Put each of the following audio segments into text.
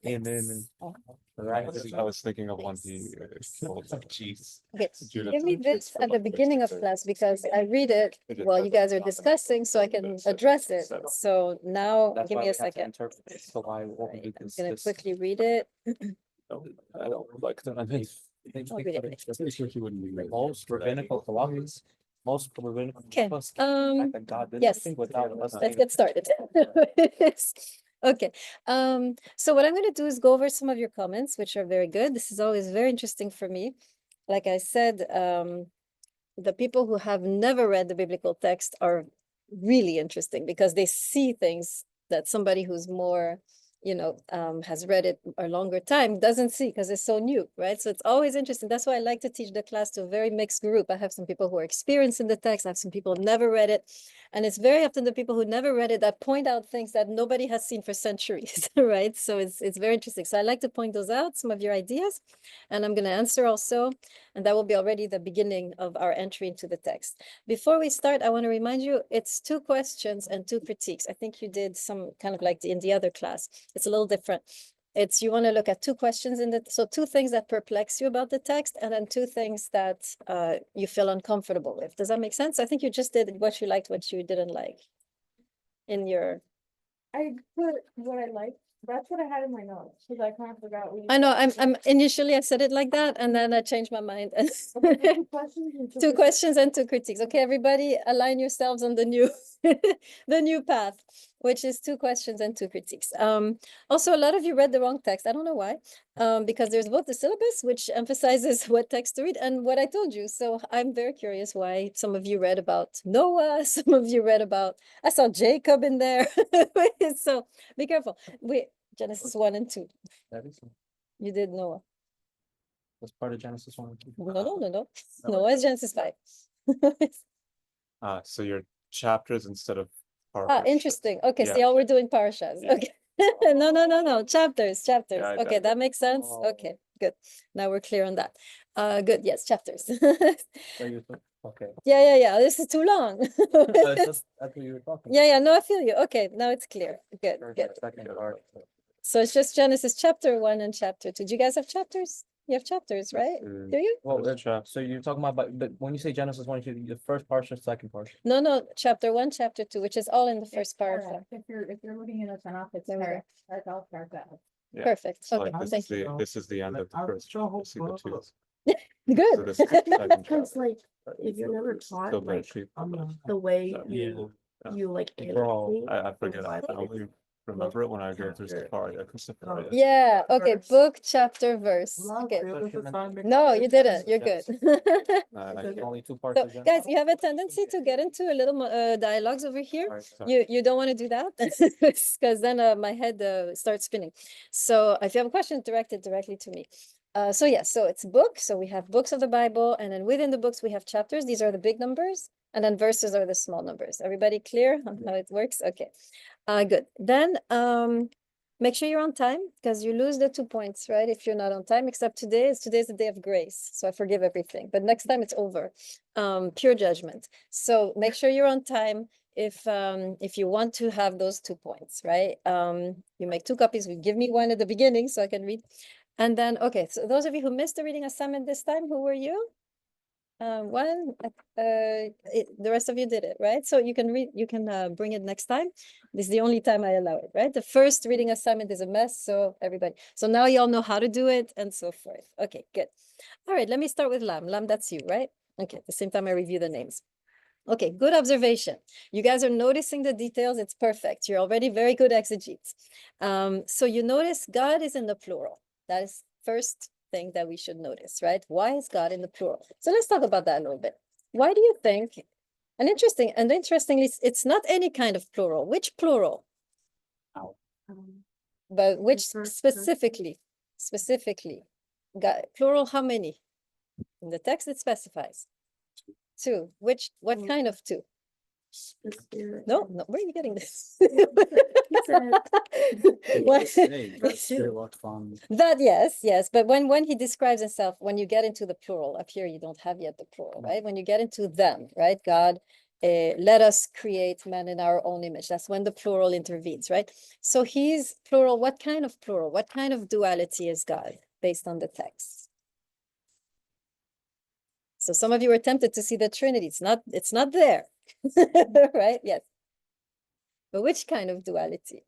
Amen. I was thinking of one he told Jeez. Okay, Judah. give me this at the beginning of class because I read it while you guys are discussing, so I can address it. So now, That's give why me we a have to second. interpret it. So why won't we do I'm this? gonna this- quickly read it. I don't like that. I mean, I'll read it. I'm pretty sure he wouldn't be. Most rabbinical colloquies, most rabbinical Okay, colloquies, um, God did yes. nothing without us. let's get started. Okay, so what I'm gonna do is go over some of your comments, which are very good. This is always very interesting for me. Like I said, the people who have never read the biblical text are really interesting because they see things that somebody who's more, has read it a longer time doesn't see because it's so new, right? So it's always interesting. That's why I like to teach the class to a very mixed group. I have some people who are experienced in the text. I have some people who never read it. And it's very often the people who never read it that point out things that nobody has seen for centuries, right? So it's very interesting. So I like to point those out, some of your ideas, and I'm going to answer also, and that will be already the beginning of our entry into the text. Before we start, I want to remind you, it's 2 questions and 2 critiques. I think you did some kind of like in the other class. It's a little different. It's you want to look at 2 questions in the, so 2 things that perplex you about the text, and then 2 things that you feel uncomfortable with. Does that make sense? I think you just did what you liked, what you didn't like in your. I put what I like. That's what I had in my notes, because I kind of forgot. what you I know, said. I'm initially I said it like that, and then I changed my mind. Okay, 2 questions and 2 critiques. questions and 2 critiques. Okay, everybody, align yourselves on the new, the new path, which is 2 questions and 2 critiques. Also, a lot of you read the wrong text. I don't know why, because there's both the syllabus, which emphasizes what text to read, and what I told you. So I'm very curious why some of you read about Noah, some of you read about, I saw Jacob in there. So be careful. Genesis 1 and 2. That is, You did Noah. that's part of Genesis 1 and 2. No. Noah is Genesis 5. So your chapters instead of. Interesting. Okay, Yeah. see how we're doing parashas. Yeah. Okay. No. Chapters. Yeah, Okay, that makes sense. Oh. Okay, good. Now we're clear on that. Good. Yes, chapters. So you thought- Okay. Yeah. This is too long. That's what you were talking. Yeah. No, I feel you. Okay, now it's clear. Good. Second part. So it's just Genesis chapter 1 and chapter 2. Do you guys have chapters? You have chapters, right? Do you? Well, There's a so you're talking about, but when you say Genesis 1, the first portion, second portion. No, chapter 1, chapter 2, which is all in the It's first paragraph. correct. If you're looking at a Tanakh, it's There we go. correct. That's all correct. Yeah. Perfect. So Okay, like this thank is the, this is the end of the first. Jehovah. See the two. you. So Good. this is the second Because chapter. like, if you're never taught Still very like cheap. the way Yeah. you like Bro, animate I forget. the I Bible, only remember it when I go through Safari. I could Safari. Yeah, okay, Verse. book, chapter, verse. love Okay. biblical assignment. No, you didn't. You're good. There's only 2 parts So, of Genesis. guys, you have a tendency to get into a little dialogues over here. Alright, sorry. You don't want to do that because then my head starts spinning. So if you have a question, direct it directly to me. So yes, so it's book. So we have books of the Bible, and then within the books we have chapters. These are the big numbers, and then verses are the small numbers. Everybody clear on how it works? Okay, good. Then make sure you're on time because you lose the 2 points, right? If you're not on time, except today's the day of grace, so I forgive everything. But next time it's over, pure judgment. So make sure you're on time if you want to have those 2 points, right? You make 2 copies. You give me one at the beginning so I can read. And then, okay, so those of you who missed the reading assignment this time, who were you? The rest of you did it, right? So you can bring it next time. This is the only time I allow it, right? The first reading assignment is a mess, so everybody. So now you all know how to do it and so forth. Okay, good. All right, let me start with Lam. Lam, that's you, right? Okay, at the same time I review the names. Okay, good observation. You guys are noticing the details. It's perfect. You're already very good exegetes. So you notice God is in the plural. That is first thing that we should notice, right? Why is God in the plural? So let's talk about that a little bit. Why do you think, and interestingly, it's not any kind of plural. Which plural? But which first person. specifically, God, plural, how many? In the text, it specifies 2. What kind of 2? The spirit. No, where are you getting this? said- What? Verse 2. That, yes, but when he describes himself, when you get into the plural, up here you don't have yet the plural, right? When you get into them, right? God let us create man in our own image. That's when the plural intervenes, right? So he's plural. What kind of plural? What kind of duality is God based on the text? So some of you are tempted to see the Trinity. It's not there, right? Yes. But which kind of duality?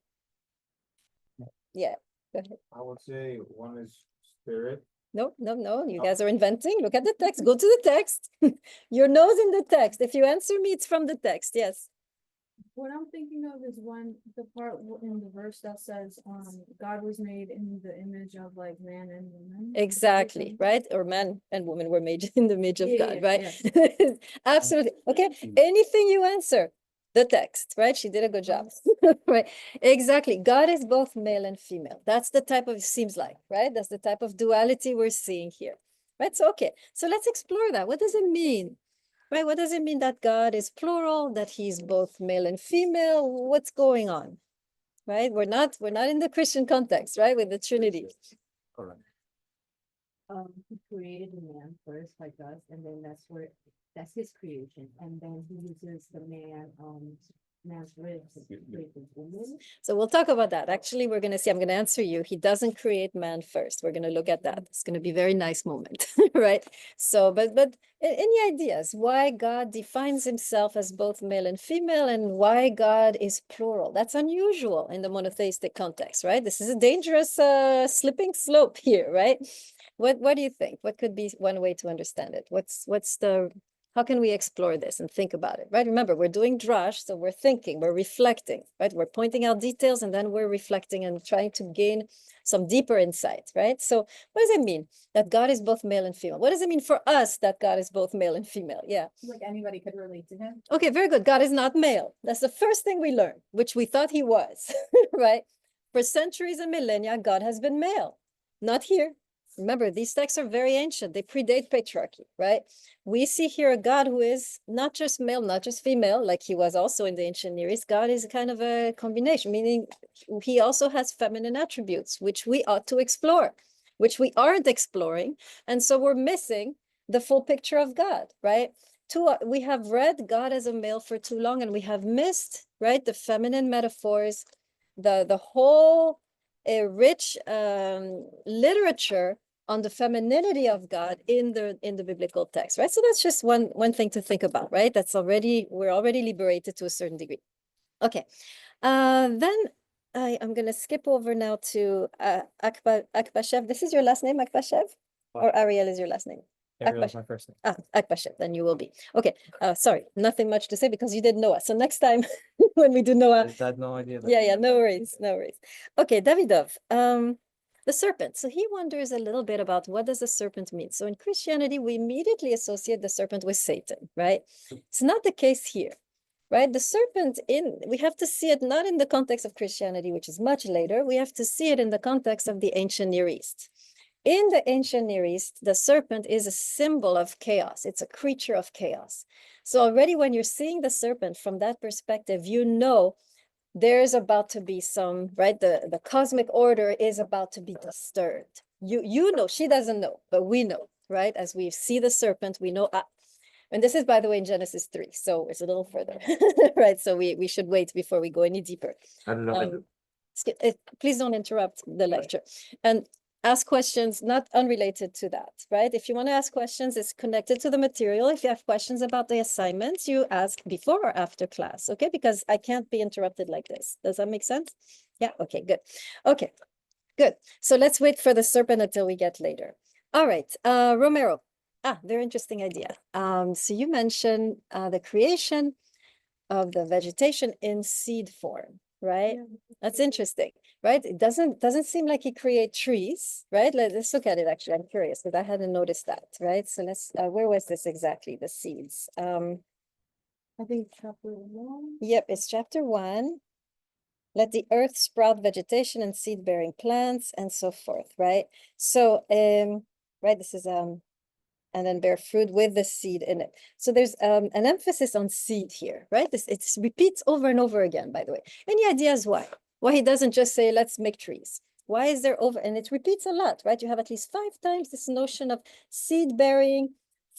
Yeah. Go ahead. I would say one is spirit. No, no, no. You guys are inventing. Look at the text. Go to the text. Your nose in the text. If you answer me, it's from the text. Yes. What I'm thinking of is the part in the verse that says, God was made in the image of like man and woman. Exactly, right? Or man and woman were made in the image of Yeah, God, yeah, right? Absolutely. Okay. Anything you answer, the text, right? She did a good job. Right. Exactly. God is both male and female. That's the type of, seems like, right? That's the type of duality we're seeing here. Right. So, okay. So let's explore that. What does it mean? Right? What does it mean that God is plural, that he's both male and female? What's going on? Right? We're not in the Christian context, right? With the Trinity. Correct. He created the man first like us, and then that's his creation, and then he uses the man's ribs to create the woman. So we'll talk about that. Actually, we're going to see, I'm going to answer you. He doesn't create man first. We're going to look at that. It's going to be a very nice moment, right? So, but any ideas why God defines himself as both male and female and why God is plural? That's unusual in the monotheistic context, right? This is a dangerous slipping slope here, right? What do you think? What could be one way to understand it? How can we explore this and think about it, right? Remember, we're doing drash, so we're thinking, we're reflecting, right? We're pointing out details and then we're reflecting and trying to gain some deeper insight, right? So what does it mean that God is both male and female? What does it mean for us that God is both male and female? Yeah. Like anybody could relate to him. Okay, very good. God is not male. That's the first thing we learned, which we thought he was, right? For centuries and millennia, God has been male, not here. Remember, these texts are very ancient. They predate patriarchy, right? We see here a God who is not just male, not just female, like he was also in the ancient Near East. God is kind of a combination, meaning he also has feminine attributes, which we ought to explore, which we aren't exploring. And so we're missing the full picture of God, right? We have read God as a male for too long, and we have missed, right, the feminine metaphors, the whole a rich literature on the femininity of God in the biblical text, right? So that's just one thing to think about, right? We're already liberated to a certain degree. Okay, then I'm gonna skip over now to Akbashev. This is your last name, Akbashev, or Ariel is your last name? Ariel is my first name. Akbashev, then you will be. Okay, sorry, nothing much to say because you did Noah. So next time when we do Noah, I had no idea. yeah, no worries, no worries. Okay, Davidov, the serpent. So he wonders a little bit about what does the serpent mean? So in Christianity, we immediately associate the serpent with Satan, right? It's not the case here, right? The serpent we have to see it not in the context of Christianity, which is much later. We have to see it in the context of the ancient Near East. In the ancient Near East, the serpent is a symbol of chaos. It's a creature of chaos. So already when you're seeing the serpent from that perspective, you know there's about to be some, right? The cosmic order is about to be disturbed. You know, she doesn't know, but we know, right? As we see the serpent, we know, and this is, by the way, in Genesis 3, so it's a little further, right? So we should wait before we go any deeper. I don't know. Please don't interrupt the lecture. And ask questions not unrelated to that, right? If you want to ask questions, it's connected to the material. If you have questions about the assignments, you ask before or after class, okay? Because I can't be interrupted like this. Does that make sense? Yeah, okay, good. Okay, good. So let's wait for the serpent until we get later. All right, Romero. Very interesting idea. So you mentioned the creation of the vegetation in seed form, right? Yeah. That's interesting, right? It doesn't seem like he create trees, right? Let's look at it. Actually, I'm curious because I hadn't noticed that, right? So let's where was this exactly? The seeds. I think chapter 1. Yep, it's chapter 1. Let the earth sprout vegetation and seed-bearing plants and so forth, right? So right, this is and then bear fruit with the seed in it. So there's an emphasis on seed here, right? It repeats over and over again, by the way. Any ideas why? Why he doesn't just say, let's make trees? Why is there and it repeats a lot, right? You have at least 5 times this notion of seed bearing,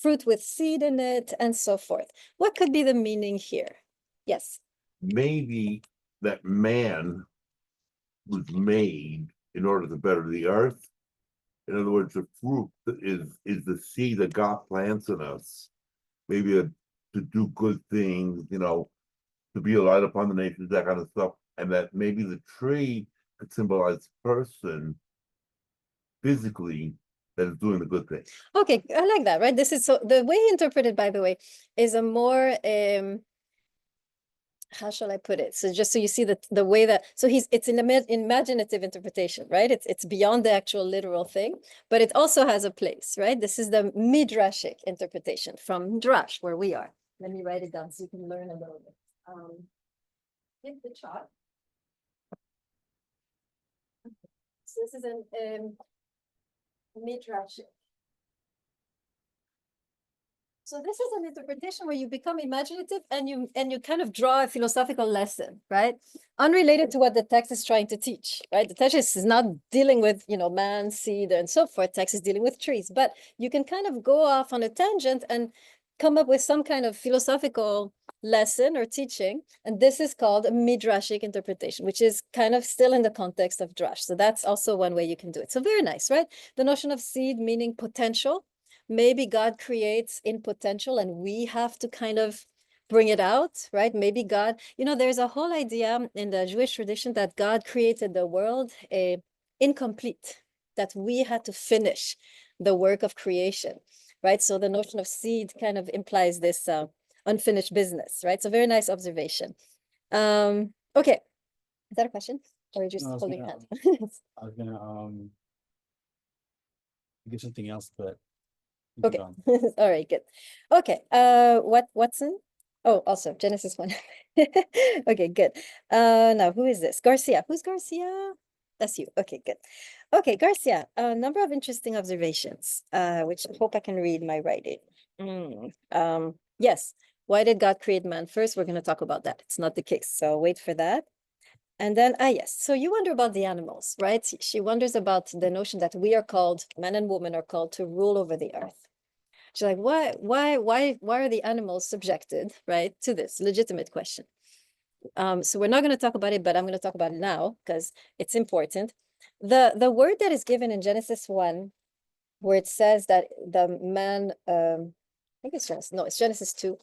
fruit with seed in it, and so forth. What could be the meaning here? Yes. Maybe that man was made in order to better the earth. In other words, the fruit is the seed that God plants in us. Maybe to do good things, you know, to be a light upon the nations, that kind of stuff. And that maybe the tree could symbolize person physically that is doing the good thing. Okay, I like that, right? This is so the way he interpreted, by the way, is a more how shall I put it? So just so you see the way that it's an imaginative interpretation, right? It's beyond the actual literal thing, but it also has a place, right? This is the midrashic interpretation from Drash, where we are. Let me write it down so you can learn a little bit. Hit the chart. So this is an midrashic. So this is an interpretation where you become imaginative and you kind of draw a philosophical lesson, right? Unrelated to what the text is trying to teach, right? The text is not dealing with, you know, man, seed, and so forth. Text is dealing with trees, but you can kind of go off on a tangent and come up with some kind of philosophical lesson or teaching. And this is called a midrashic interpretation, which is kind of still in the context of drash. So that's also one way you can do it. So very nice, right? The notion of seed meaning potential. Maybe God creates in potential and we have to kind of bring it out, right? Maybe God, you know, there's a whole idea in the Jewish tradition that God created the world incomplete, that we had to finish the work of creation, right? So the notion of seed kind of implies this unfinished business, right? So very nice observation. Okay, is that a question? Or are you just No, I was holding gonna, hand? I was gonna get something else, but. Okay, on. all right, good. Okay, Watson? Oh, also Genesis 1. Okay, good. Now who is this? Garcia. Who's Garcia? That's you. Okay, good. Okay, Garcia, a number of interesting observations, which I hope I can read my writing. Yes, why did God create man first? We're going to talk about that. It's not the case, so wait for that. And then, yes, so you wonder about the animals, right? She wonders about the notion that we are called, man and woman are called to rule over the earth. She's like, why are the animals subjected, right, to this legitimate question? So we're not going to talk about it, but I'm going to talk about it now because it's important. The word that is given in Genesis 1, where it says that the man, I think it's Genesis 2,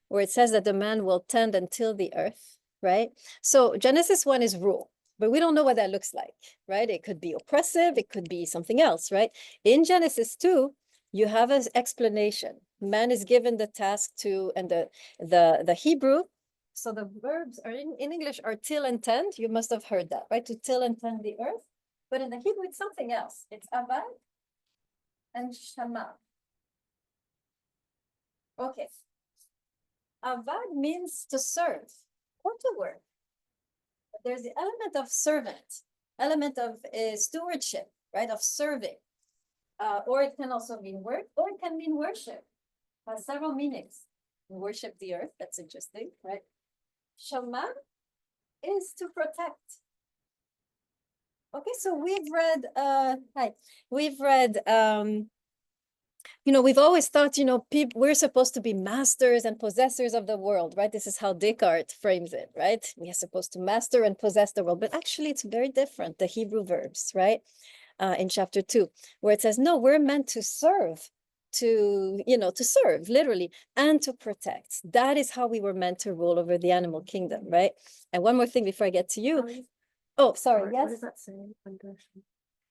where it says that the man will tend and till the earth, right? So Genesis 1 is rule, but we don't know what that looks like, right? It could be oppressive, it could be something else, right? In Genesis 2, you have an explanation. Man is given the task to, and the Hebrew, so the verbs are in English are till and tend. You must have heard that, right? To till and tend the earth. But in the Hebrew, it's something else. It's avad and shama. Okay. Avad means to serve or to work. But there's the element of servant, element of stewardship, right? Of serving. Or it can also mean work, or it can mean worship. It has several meanings. Worship the earth, that's interesting, right? Shama is to protect. Okay, so we've read, you know, we've always thought, you know, we're supposed to be masters and possessors of the world, right? This is how Descartes frames it, right? We are supposed to master and possess the world, but actually it's very different, the Hebrew verbs, right? In chapter 2, where it says, no, we're meant to serve, to serve literally, and to protect. That is how we were meant to rule over the animal kingdom, right? And one more thing before I get to you. Oh, sorry, yes? What does that say?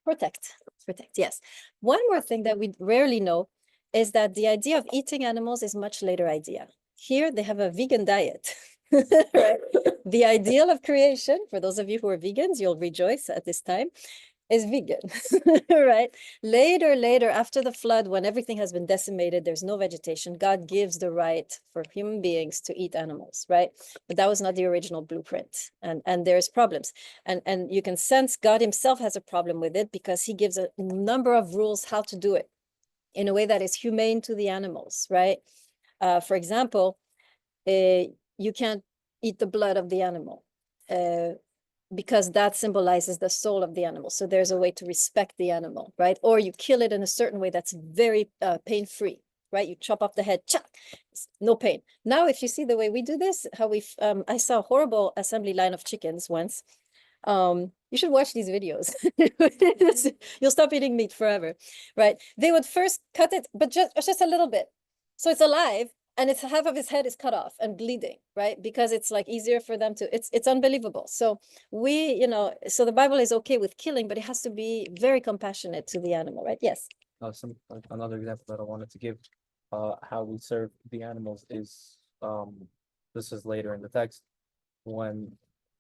Protect, yes. One more thing that we rarely know is that the idea of eating animals is much later idea. Here they have a vegan diet, right? The ideal of creation, for those of you who are vegans, you'll rejoice at this time, is vegan, right? Later, after the flood, when everything has been decimated, there's no vegetation, God gives the right for human beings to eat animals, right? But that was not the original blueprint. And there's problems. And you can sense God himself has a problem with it because he gives a number of rules how to do it in a way that is humane to the animals, right? For example, you can't eat the blood of the animal. Because that symbolizes the soul of the animal. So there's a way to respect the animal, right? Or you kill it in a certain way that's very pain-free, right? You chop off the head, chop, no pain. Now, if you see the way we do this, how I saw a horrible assembly line of chickens once. You should watch these videos. You'll stop eating meat forever, right? They would first cut it, but just a little bit. So it's alive, and it's half of his head is cut off and bleeding, right? Because it's like easier for them to, it's unbelievable. So so the Bible is okay with killing, but it has to be very compassionate to the animal, right? Yes. Another example that I wanted to give, how we serve the animals is, this is later in the text. When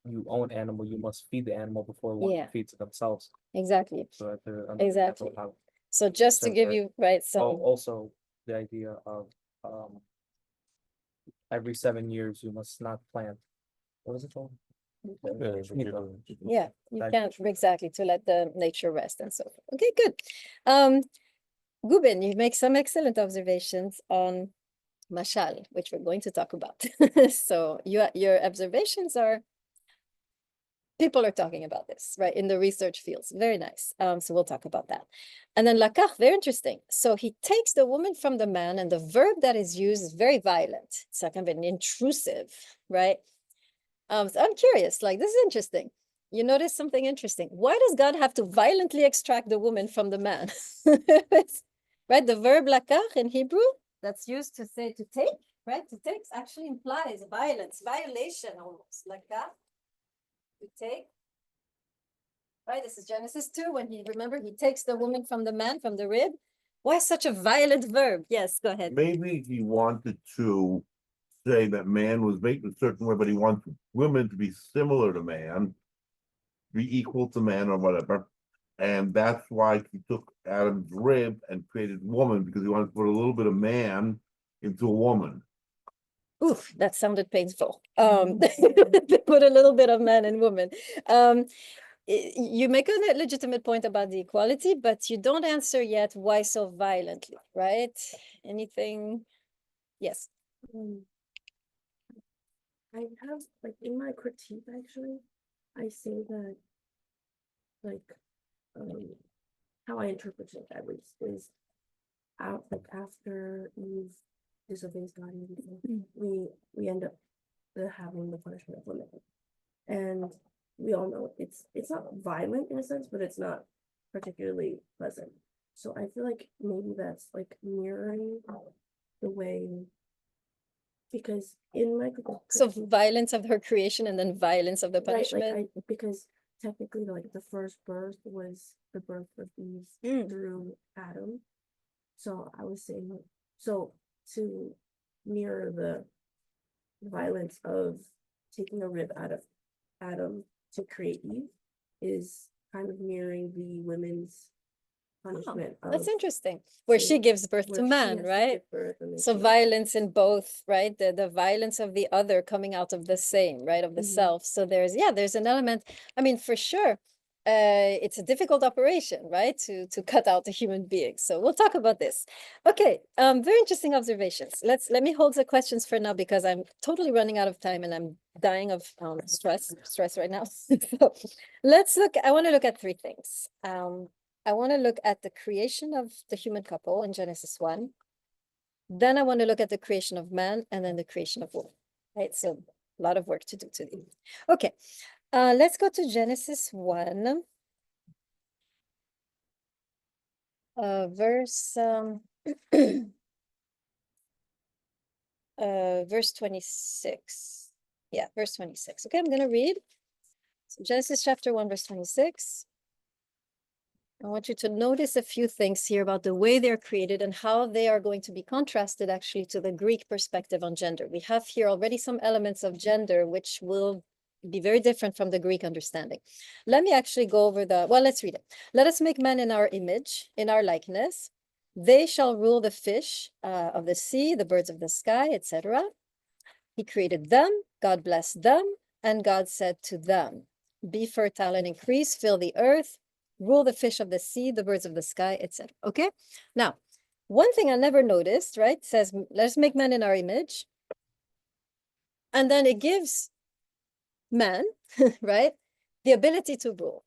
you own animal, you must feed the animal before one Yeah. feeds themselves. Exactly. So that they're Exactly. how- So just to So give that- you, right, Oh, so, also the idea of, every 7 years you must not plant. What is it called? yeah, you That- can't, exactly, to let the nature rest and so forth. Okay, good. Gubin, you make some excellent observations on mashal, which we're going to talk about. So your observations are, people are talking about this, right, in the research fields. Very nice. So we'll talk about that. And then lakach, very interesting. So he takes the woman from the man, and the verb that is used is very violent. It's like kind of an intrusive, right? So I'm curious, like, this is interesting. You notice something interesting. Why does God have to violently extract the woman from the man? Right, the verb lakach in Hebrew, that's used to say to take, right? To take actually implies violence, violation almost, lakach. To take. Right, this is Genesis 2, when he takes the woman from the man, from the rib. Why such a violent verb? Yes, go ahead. Maybe he wanted to say that man was made a certain way, but he wants women to be similar to man, be equal to man or whatever. And that's why he took Adam's rib and created woman, because he wanted to put a little bit of man into a woman. Oof, that sounded painful. They put a little bit of man and woman. You make a legitimate point about the equality, but you don't answer yet why so violently, right? Anything? Yes. I have, like, in my critique, actually, I say that, like, how I interpret it, at least, is out, like, after Eve disobeys God and everything, we end up having the punishment of women. And we all know it's not violent in a sense, but it's not particularly pleasant. So I feel like maybe that's like mirroring the way, because in my So violence of her creation and then violence of the right, punishment. because technically, like, the first birth was the birth of Eve through Adam. So I was saying, so to mirror the violence of taking a rib out of Adam to create Eve is kind of mirroring the women's punishment. That's of interesting. Where she saying- gives birth where to she man, has to right? give birth and then So she- violence in both, right? The violence of the other coming out of the same, right? Of the Mhm. self. So there's an element, I mean, for sure, it's a difficult operation, right? To cut out a human being. So we'll talk about this. Okay, very interesting observations. Let me hold the questions for now, because I'm totally running out of time and I'm dying of stress right now. So let's look, I want to look at three things. I want to look at the creation of the human couple in Genesis 1. Then I want to look at the creation of man and then the creation of woman, right? So a lot of work to do today. Okay, let's go to Genesis 1. Verse 26. Yeah, verse 26. Okay, I'm going to read. So Genesis chapter 1, verse 26. I want you to notice a few things here about the way they're created and how they are going to be contrasted actually to the Greek perspective on gender. We have here already some elements of gender which will be very different from the Greek understanding. Let me actually go over let's read it. Let us make man in our image, in our likeness. They shall rule the fish of the sea, the birds of the sky, etc. He created them, God blessed them, and God said to them, be fertile and increase, fill the earth, rule the fish of the sea, the birds of the sky, etc. Okay, now, one thing I never noticed, right, says, let's make man in our image. And then it gives man, right, the ability to rule.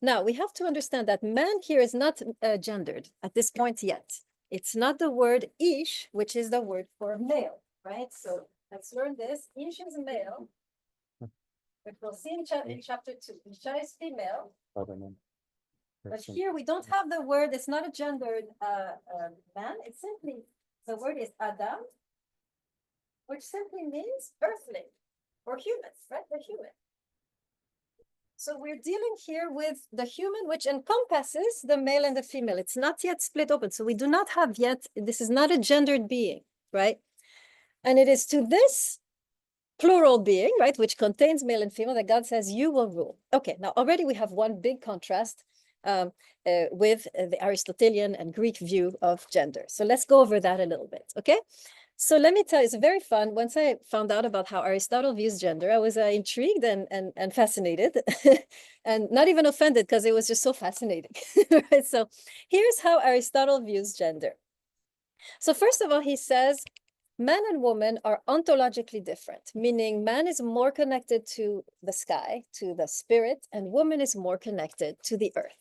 Now, we have to understand that man here is not gendered at this point yet. It's not the word ish, which is the word for male, right? So let's learn this. Ish is male. Which we'll see in chapter 2. Isha is female. Other than But person. here we don't have the word, it's not a gendered man, it's simply, the word is Adam, which simply means earthling or humans, right? The human. So we're dealing here with the human, which encompasses the male and the female. It's not yet split open. So we do not have yet, this is not a gendered being, right? And it is to this plural being, right, which contains male and female, that God says, you will rule. Okay, now already we have one big contrast with the Aristotelian and Greek view of gender. So let's go over that a little bit, okay? So let me tell you, it's very fun. Once I found out about how Aristotle views gender, I was intrigued and fascinated and not even offended because it was just so fascinating, right? So here's how Aristotle views gender. So first of all, he says, man and woman are ontologically different, meaning man is more connected to the sky, to the spirit, and woman is more connected to the earth.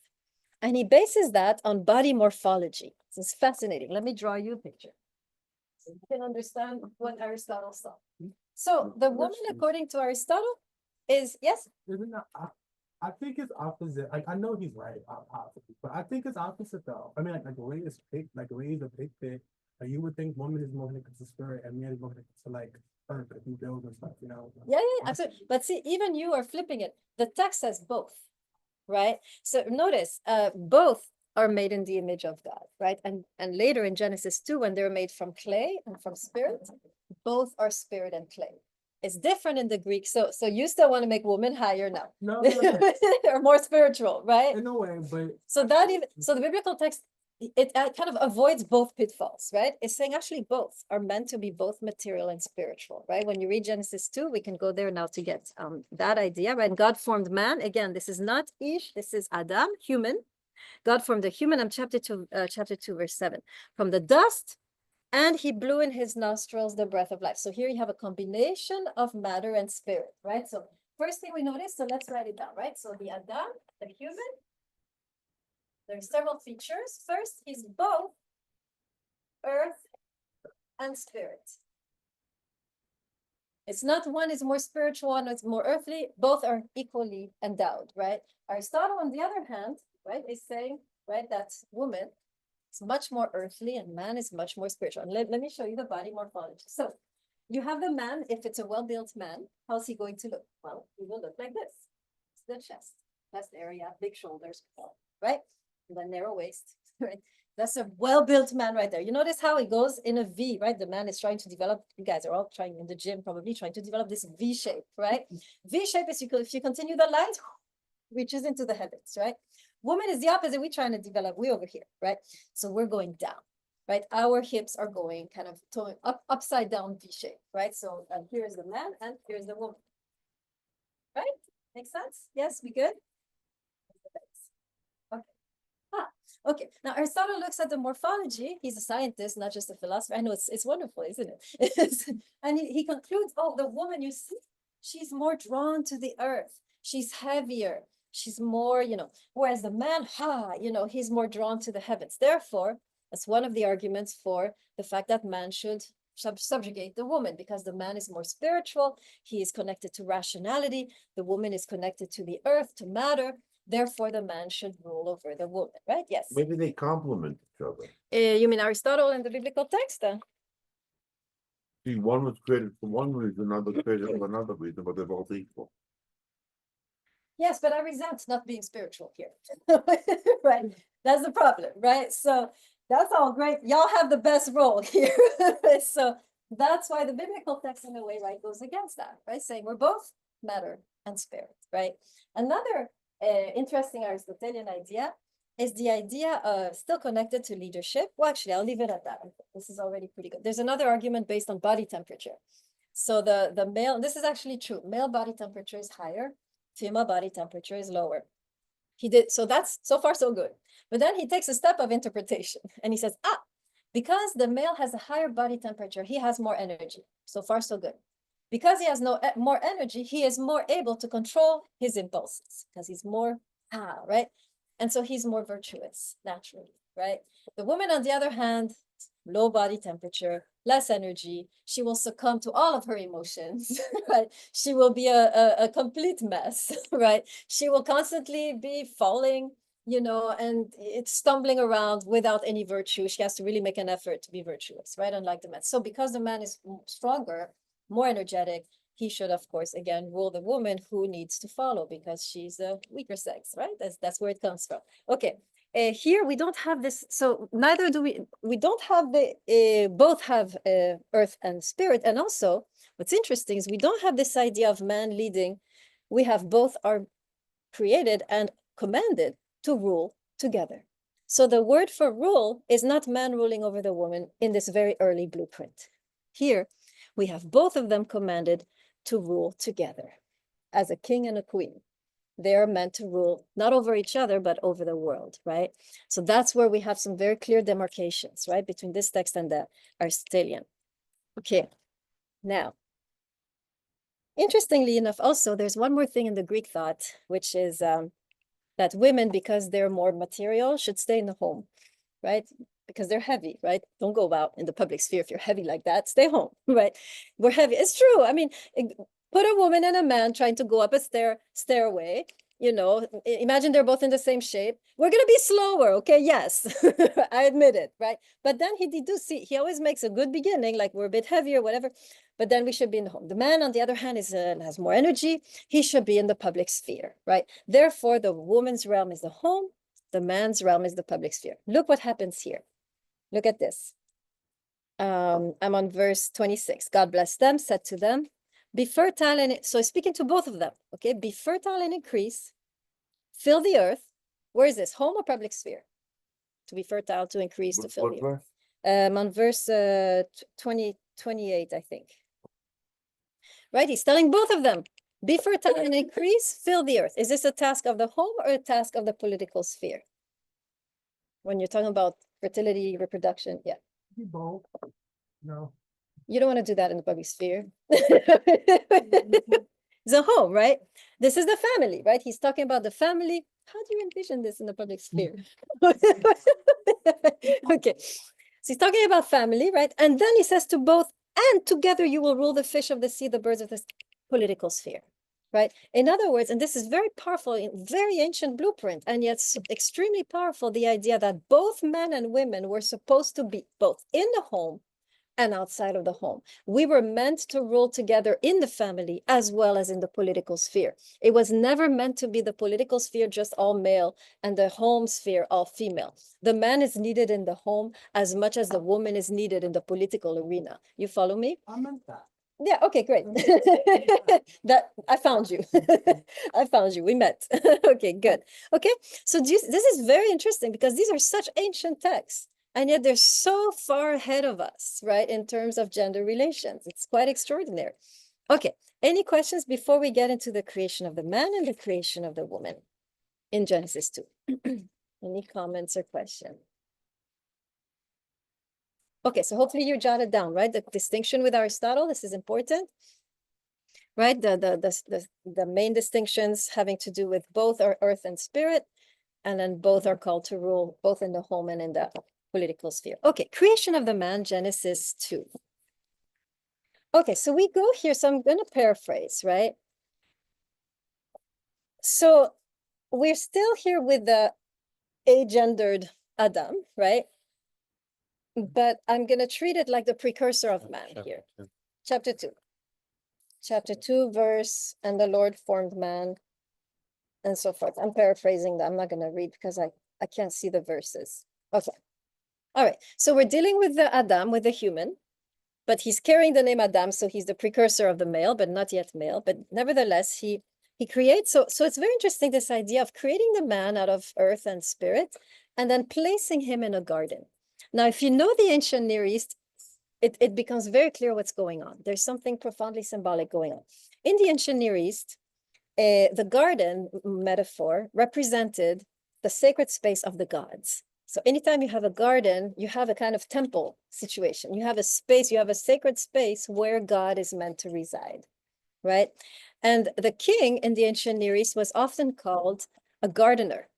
And he bases that on body morphology. This is fascinating. Let me draw you a picture so you can understand what Aristotle saw. So the woman, according to Aristotle, is, yes? Isn't that, I think it's opposite. Like I know he's right, opposite, but I think it's opposite though. I mean, like Ray is picked, like Ray is a big pick. Like you would think woman is more connected to spirit and man is more connected to like earth, if you build and stuff, you know. Yeah, absolutely. But see, even you are flipping it. The text says both, right? So notice, both are made in the image of God, right? And later in Genesis 2, when they're made from clay and from spirit, both are spirit and clay. It's different in the Greek. So you still want to make woman higher now, No, or more spiritual, right? in a way, but So that even, so the biblical text, it kind of avoids both pitfalls, right? It's saying actually both are meant to be both material and spiritual, right? When you read Genesis 2, we can go there now to get that idea, right? God formed man. Again, this is not Ish, this is Adam, human. God formed the human, chapter 2, verse 7. From the dust, and he blew in his nostrils the breath of life. So here you have a combination of matter and spirit, right? So first thing we notice, so let's write it down, right? So the Adam, the human, there are several features. First, he's both earth and spirit. It's not one is more spiritual, one is more earthly. Both are equally endowed, right? Aristotle, on the other hand, right, is saying, right, that woman is much more earthly and man is much more spiritual. And let me show you the body morphology. So you have the man, if it's a well-built man, how's he going to look? Well, he will look like this. It's the chest area, big shoulders, right? And then narrow waist, right? That's a well-built man right there. You notice how it goes in a V, right? The man is trying to develop, you guys are all trying in the gym, probably trying to develop this V shape, right? V shape is, if you continue the line, reaches into the heavens, right? Woman is the opposite. We're trying to develop way over here, right? So we're going down, right? Our hips are going kind of upside down V shape, right? So here's the man and here's the woman, right? Makes sense? Yes, we good? Okay, now Aristotle looks at the morphology. He's a scientist, not just a philosopher. I know it's wonderful, isn't it? And he concludes, oh, the woman, you see, she's more drawn to the earth. She's heavier. She's more, whereas the man, he's more drawn to the heavens. Therefore, that's one of the arguments for the fact that man should subjugate the woman, because the man is more spiritual. He is connected to rationality. The woman is connected to the earth, to matter. Therefore, the man should rule over the woman, right? Yes. Maybe they complement each other. You mean Aristotle and the biblical text? See, one was created for one reason, another created for another reason, but they're both equal. Yes, but I resent not being spiritual here. Right? That's the problem, right? So that's all great. Y'all have the best role here. So that's why the biblical text, in a way, right, goes against that, right? Saying we're both matter and spirit, right? Another interesting Aristotelian idea is the idea of still connected to leadership. Well, actually, I'll leave it at that. This is already pretty good. There's another argument based on body temperature. So the male, and this is actually true, male body temperature is higher, female body temperature is lower. So that's so far so good. But then he takes a step of interpretation and he says, because the male has a higher body temperature, he has more energy. So far so good. Because he has more energy, he is more able to control his impulses because he's more, right? And so he's more virtuous naturally, right? The woman, on the other hand, low body temperature, less energy. She will succumb to all of her emotions, right? She will be a complete mess, right? She will constantly be falling, and it's stumbling around without any virtue. She has to really make an effort to be virtuous, right? Unlike the man. So because the man is stronger, more energetic, he should, of course, again, rule the woman who needs to follow because she's a weaker sex, right? That's where it comes from. Okay. Here we don't have this, so neither do we don't have both have earth and spirit. And also what's interesting is we don't have this idea of man leading. We have both are created and commanded to rule together. So the word for rule is not man ruling over the woman in this very early blueprint. Here we have both of them commanded to rule together as a king and a queen. They are meant to rule not over each other, but over the world, right? So that's where we have some very clear demarcations, right? Between this text and the Aristotelian. Okay, now, interestingly enough, also, there's one more thing in the Greek thought, which is that women, because they're more material, should stay in the home, right? Because they're heavy, right? Don't go out in the public sphere if you're heavy like that. Stay home, right? We're heavy. It's true. I mean, put a woman and a man trying to go up a stairway, imagine they're both in the same shape. We're going to be slower, okay? Yes, I admit it, right? But then he always makes a good beginning, like we're a bit heavier, whatever. But then we should be in the home. The man, on the other hand, has more energy. He should be in the public sphere, right? Therefore, the woman's realm is the home. The man's realm is the public sphere. Look what happens here. Look at this. I'm on verse 26. God blessed them, said to them, be fertile, and so speaking to both of them, okay? Be fertile and increase, fill the earth. Where is this? Home or public sphere? To be fertile, to increase, to fill the earth. On verse 28, I think. Right? He's telling both of them, be fertile and increase, fill the earth. Is this a task of the home or a task of the political sphere? When you're talking about fertility, reproduction, yeah. Both. No. You don't want to do that in the public sphere. It's a home, right? This is the family, right? He's talking about the family. How do you envision this in the public sphere? Okay. So he's talking about family, right? And then he says to both, and together you will rule the fish of the sea, the birds of the political sphere, right? In other words, and this is very powerful, very ancient blueprint, and yet extremely powerful, the idea that both men and women were supposed to be both in the home and outside of the home. We were meant to rule together in the family as well as in the political sphere. It was never meant to be the political sphere just all male and the home sphere all female. The man is needed in the home as much as the woman is needed in the political arena. You follow me? I meant that. Yeah, okay, great. That I found you. I found you. We met. Okay, good. Okay, so this is very interesting because these are such ancient texts. And yet they're so far ahead of us, right, in terms of gender relations. It's quite extraordinary. Okay, any questions before we get into the creation of the man and the creation of the woman in Genesis 2? Any comments or questions? Okay, so hopefully you jotted down, right? The distinction with Aristotle, this is important, right? The main distinctions having to do with both are earth and spirit, and then both are called to rule both in the home and in the political sphere. Okay, creation of the man, Genesis 2. Okay, so we go here, so I'm going to paraphrase, right? So we're still here with the agendered Adam, right? But I'm going to treat it like the precursor of man here. Chapter 2. Chapter 2, verse, and the Lord formed man, and so forth. I'm paraphrasing that. I'm not going to read because I can't see the verses. Okay. All right, so we're dealing with the Adam, with the human, but he's carrying the name Adam, so he's the precursor of the male, but not yet male. But nevertheless, he creates, so it's very interesting, this idea of creating the man out of earth and spirit, and then placing him in a garden. Now, if you know the ancient Near East, it becomes very clear what's going on. There's something profoundly symbolic going on. In the ancient Near East, the garden metaphor represented the sacred space of the gods. So anytime you have a garden, you have a kind of temple situation. You have a space, you have a sacred space where God is meant to reside, right? And the king in the ancient Near East was often called a gardener,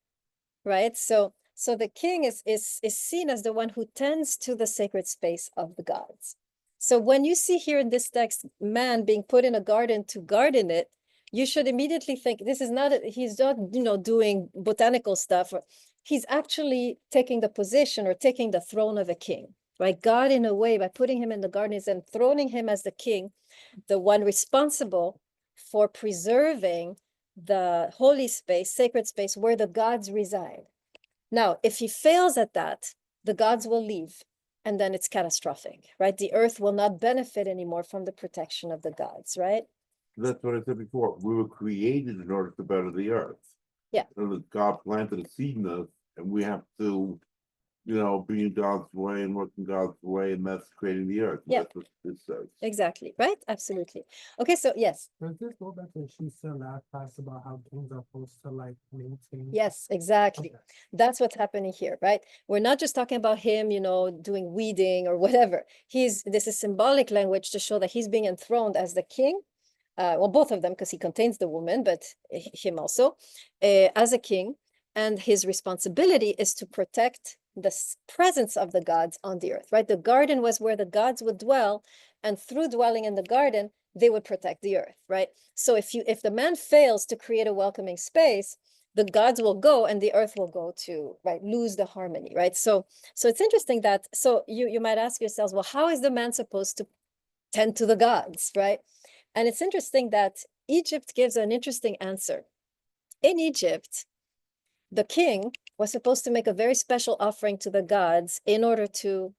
right? So So the king is seen as the one who tends to the sacred space of the gods. So when you see here in this text, man being put in a garden to garden it, you should immediately think this is not, he's not, doing botanical stuff. He's actually taking the position or taking the throne of a king, right? God, in a way, by putting him in the garden, is enthroning him as the king, the one responsible for preserving the holy space, sacred space where the gods reside. Now, if he fails at that, the gods will leave, and then it's catastrophic, right? The earth will not benefit anymore from the protection of the gods, right? That's what I said before. We were created in order to better the earth. Yeah. So God planted a seed in us, and we have to, be in God's way and work in God's way, and that's creating the earth. Yeah. That's what this says. Exactly, right? Absolutely. Okay, so yes. Does this go back to what she said last class about how kings are supposed to like maintain? Yes, exactly. Okay. That's what's happening here, right? We're not just talking about him, doing weeding or whatever. This is symbolic language to show that he's being enthroned as the king. Well, both of them, because he contains the woman, but him also, as a king. And his responsibility is to protect the presence of the gods on the earth, right? The garden was where the gods would dwell, and through dwelling in the garden, they would protect the earth, right? So if the man fails to create a welcoming space, the gods will go and the earth will go to, right, lose the harmony, right? So it's interesting that, so you might ask yourselves, well, how is the man supposed to tend to the gods, right? And it's interesting that Egypt gives an interesting answer. In Egypt, the king was supposed to make a very special offering to the gods in order to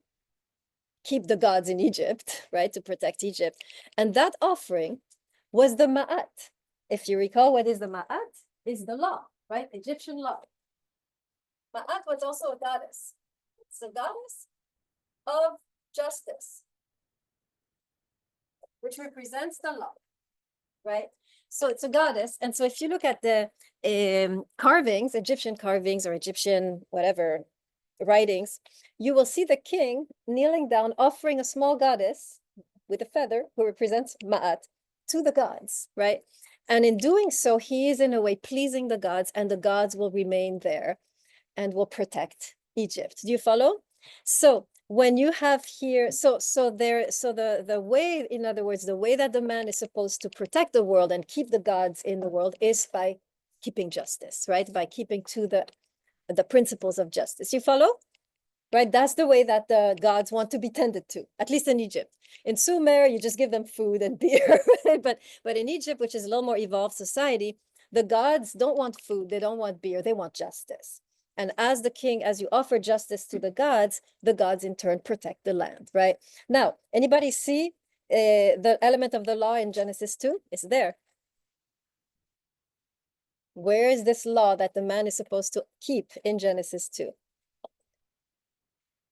keep the gods in Egypt, right, to protect Egypt. And that offering was the Ma'at. If you recall, what is the Ma'at? Is the law, right? Egyptian law. Ma'at was also a goddess. It's a goddess of justice, which represents the law, right? So it's a goddess. And so if you look at the carvings, Egyptian carvings or Egyptian whatever writings, you will see the king kneeling down, offering a small goddess with a feather who represents Ma'at to the gods, right? And in doing so, he is in a way pleasing the gods, and the gods will remain there and will protect Egypt. Do you follow? So when you have here, the way, in other words, the way that the man is supposed to protect the world and keep the gods in the world is by keeping justice, right? By keeping to the principles of justice. You follow? Right? That's the way that the gods want to be tended to, at least in Egypt. In Sumer, you just give them food and beer, but in Egypt, which is a little more evolved society, the gods don't want food, they don't want beer, they want justice. And as the king, as you offer justice to the gods in turn protect the land, right? Now, anybody see the element of the law in Genesis 2? It's there. Where is this law that the man is supposed to keep in Genesis 2?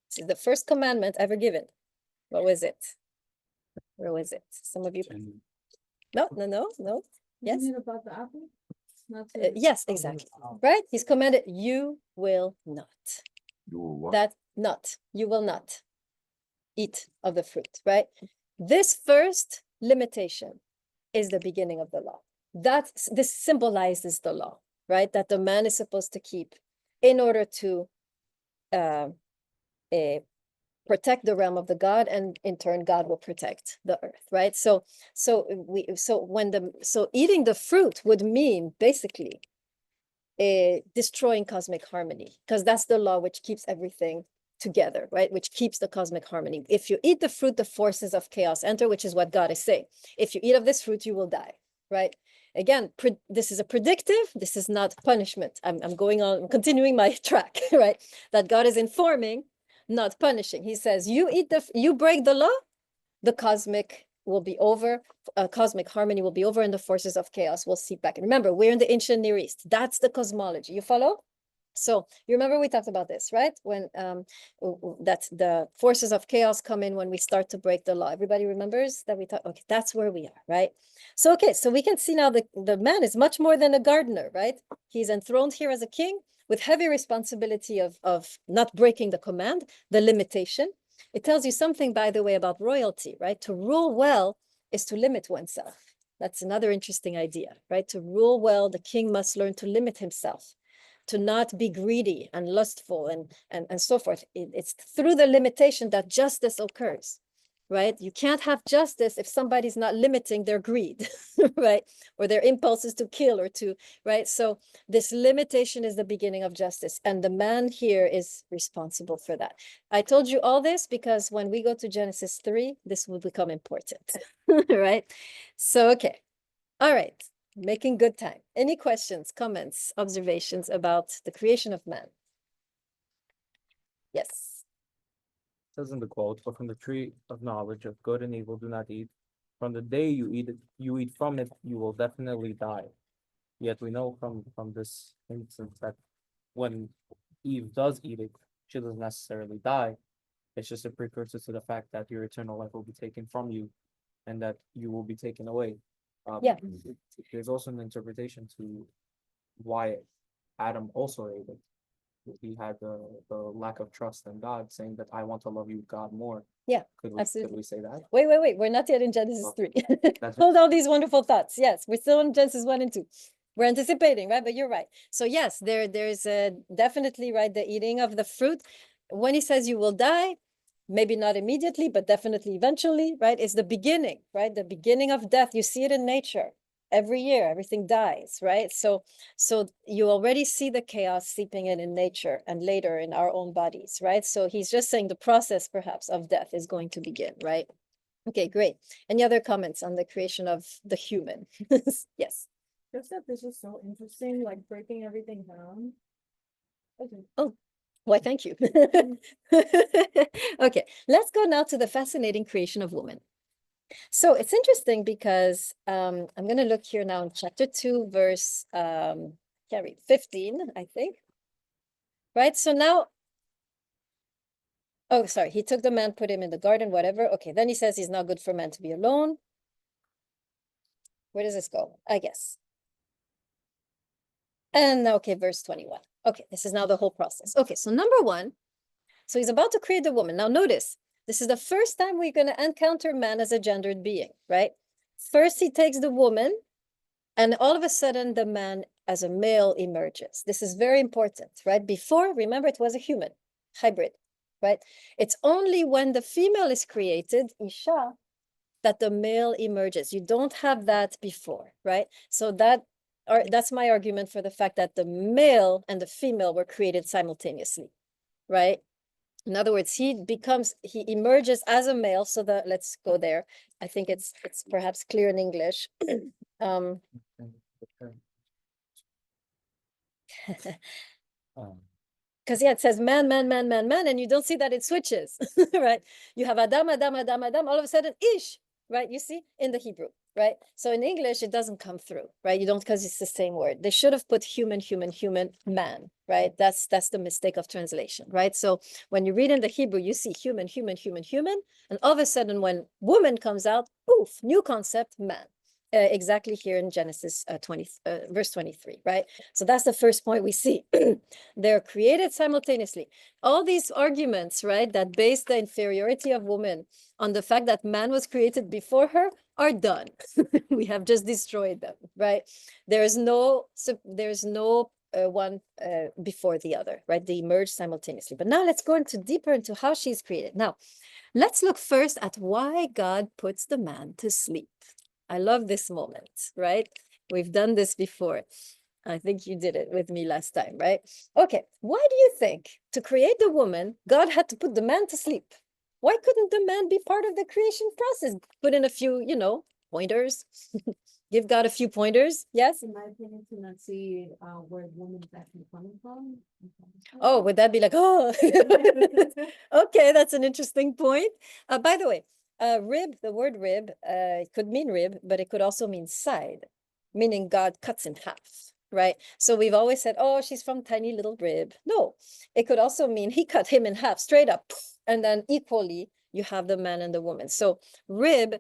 This is the first commandment ever given. What was it? Where was it? Some of you. No. Yes. Isn't it about the apple? Not Yes, exactly. Right? He's commanded, you will not. You will what? That not, you will not eat of the fruit, right? This first limitation is the beginning of the law. This symbolizes the law, right? That the man is supposed to keep in order to protect the realm of the god, and in turn God will protect the earth, right? So eating the fruit would mean basically destroying cosmic harmony, because that's the law which keeps everything together, right? Which keeps the cosmic harmony. If you eat the fruit, the forces of chaos enter, which is what God is saying. If you eat of this fruit, you will die, right? Again, this is a predictive, this is not punishment. I'm going on, I'm continuing my track, right? That God is informing, not punishing. He says, you break the law, the cosmic will be over, cosmic harmony will be over, and the forces of chaos will seep back. And remember, we're in the ancient Near East. That's the cosmology. You follow? So you remember we talked about this, right? When that's the forces of chaos come in when we start to break the law. Everybody remembers that we talked, okay, that's where we are, right? So, okay, so we can see now the man is much more than a gardener, right? He's enthroned here as a king with heavy responsibility of not breaking the command, the limitation. It tells you something, by the way, about royalty, right? To rule well is to limit oneself. That's another interesting idea, right? To rule well, the king must learn to limit himself. to not be greedy and lustful and so forth. It's through the limitation that justice occurs, right? You can't have justice if somebody's not limiting their greed, right? Or their impulses to kill or to, right? So this limitation is the beginning of justice. And the man here is responsible for that. I told you all this because when we go to Genesis 3, this will become important, right? So, okay. All right. Making good time. Any questions, comments, observations about the creation of man? Yes. Says in the quote, but from the tree of knowledge of good and evil do not eat. From the day you eat it, you eat from it, you will definitely die. Yet we know from this instance that when Eve does eat it, she doesn't necessarily die. It's just a precursor to the fact that your eternal life will be taken from you and that you will be taken away. Yeah. There's also an interpretation to why Adam also ate it. He had the lack of trust in God, saying that I want to love you, God, more. Yeah, Could absolutely. we say that? Wait. We're not yet in Genesis Oh, 3. that's Hold all these wonderful thoughts. Yes, we're still in Genesis 1 and 2. We're anticipating, right? But you're right. So yes, there's definitely, right, the eating of the fruit. When he says you will die, maybe not immediately, but definitely eventually, right? It's the beginning, right? The beginning of death. You see it in nature. Every year, everything dies, right? So you already see the chaos seeping in nature and later in our own bodies, right? So he's just saying the process perhaps of death is going to begin, right? Okay, great. Any other comments on the creation of the human? Yes. Just that this is so interesting, like breaking everything down. Okay. Oh, why, thank you. Okay, let's go now to the fascinating creation of woman. So it's interesting because I'm going to look here now in chapter 2, verse 15, I think. Right, so now, oh, sorry, he took the man, put him in the garden, whatever. Okay, then he says he's not good for man to be alone. Where does this go? I guess. And okay, verse 21. Okay, this is now the whole process. Okay, so number 1, so he's about to create the woman. Now notice, this is the first time we're going to encounter man as a gendered being, right? First, he takes the woman, and all of a sudden, the man as a male emerges. This is very important, right? Before, remember, it was a human, hybrid, right? It's only when the female is created, Isha, that the male emerges. You don't have that before, right? So that's my argument for the fact that the male and the female were created simultaneously, right? In other words, he emerges as a male. So let's go there. I think it's perhaps clear in English. Because yeah, it says man, and you don't see that it switches, right? You have Adam, all of a sudden Ish, right? You see in the Hebrew, right? So in English, it doesn't come through, right? You don't, because it's the same word. They should have put human, man, right? That's the mistake of translation, right? So when you read in the Hebrew, you see human, and all of a sudden when woman comes out, poof, new concept, man. Exactly here in Genesis 20, verse 23, right? So that's the first point we see. They're created simultaneously. All these arguments, right, that base the inferiority of woman on the fact that man was created before her are done. We have just destroyed them, right? There's no one before the other, right? They emerge simultaneously. But now let's go deeper into how she's created. Now, let's look first at why God puts the man to sleep. I love this moment, right? We've done this before. I think you did it with me last time, right? Okay, why do you think to create the woman, God had to put the man to sleep? Why couldn't the man be part of the creation process? Put in a few, pointers. Give God a few pointers, yes? In my opinion, to not see where woman is actually coming from. Oh, would that be like, oh, okay, that's an interesting point. By the way, rib, the word rib, it could mean rib, but it could also mean side, meaning God cuts in half, right? So we've always said, oh, she's from tiny little rib. No, it could also mean he cut him in half straight up, and then equally you have the man and the woman. So rib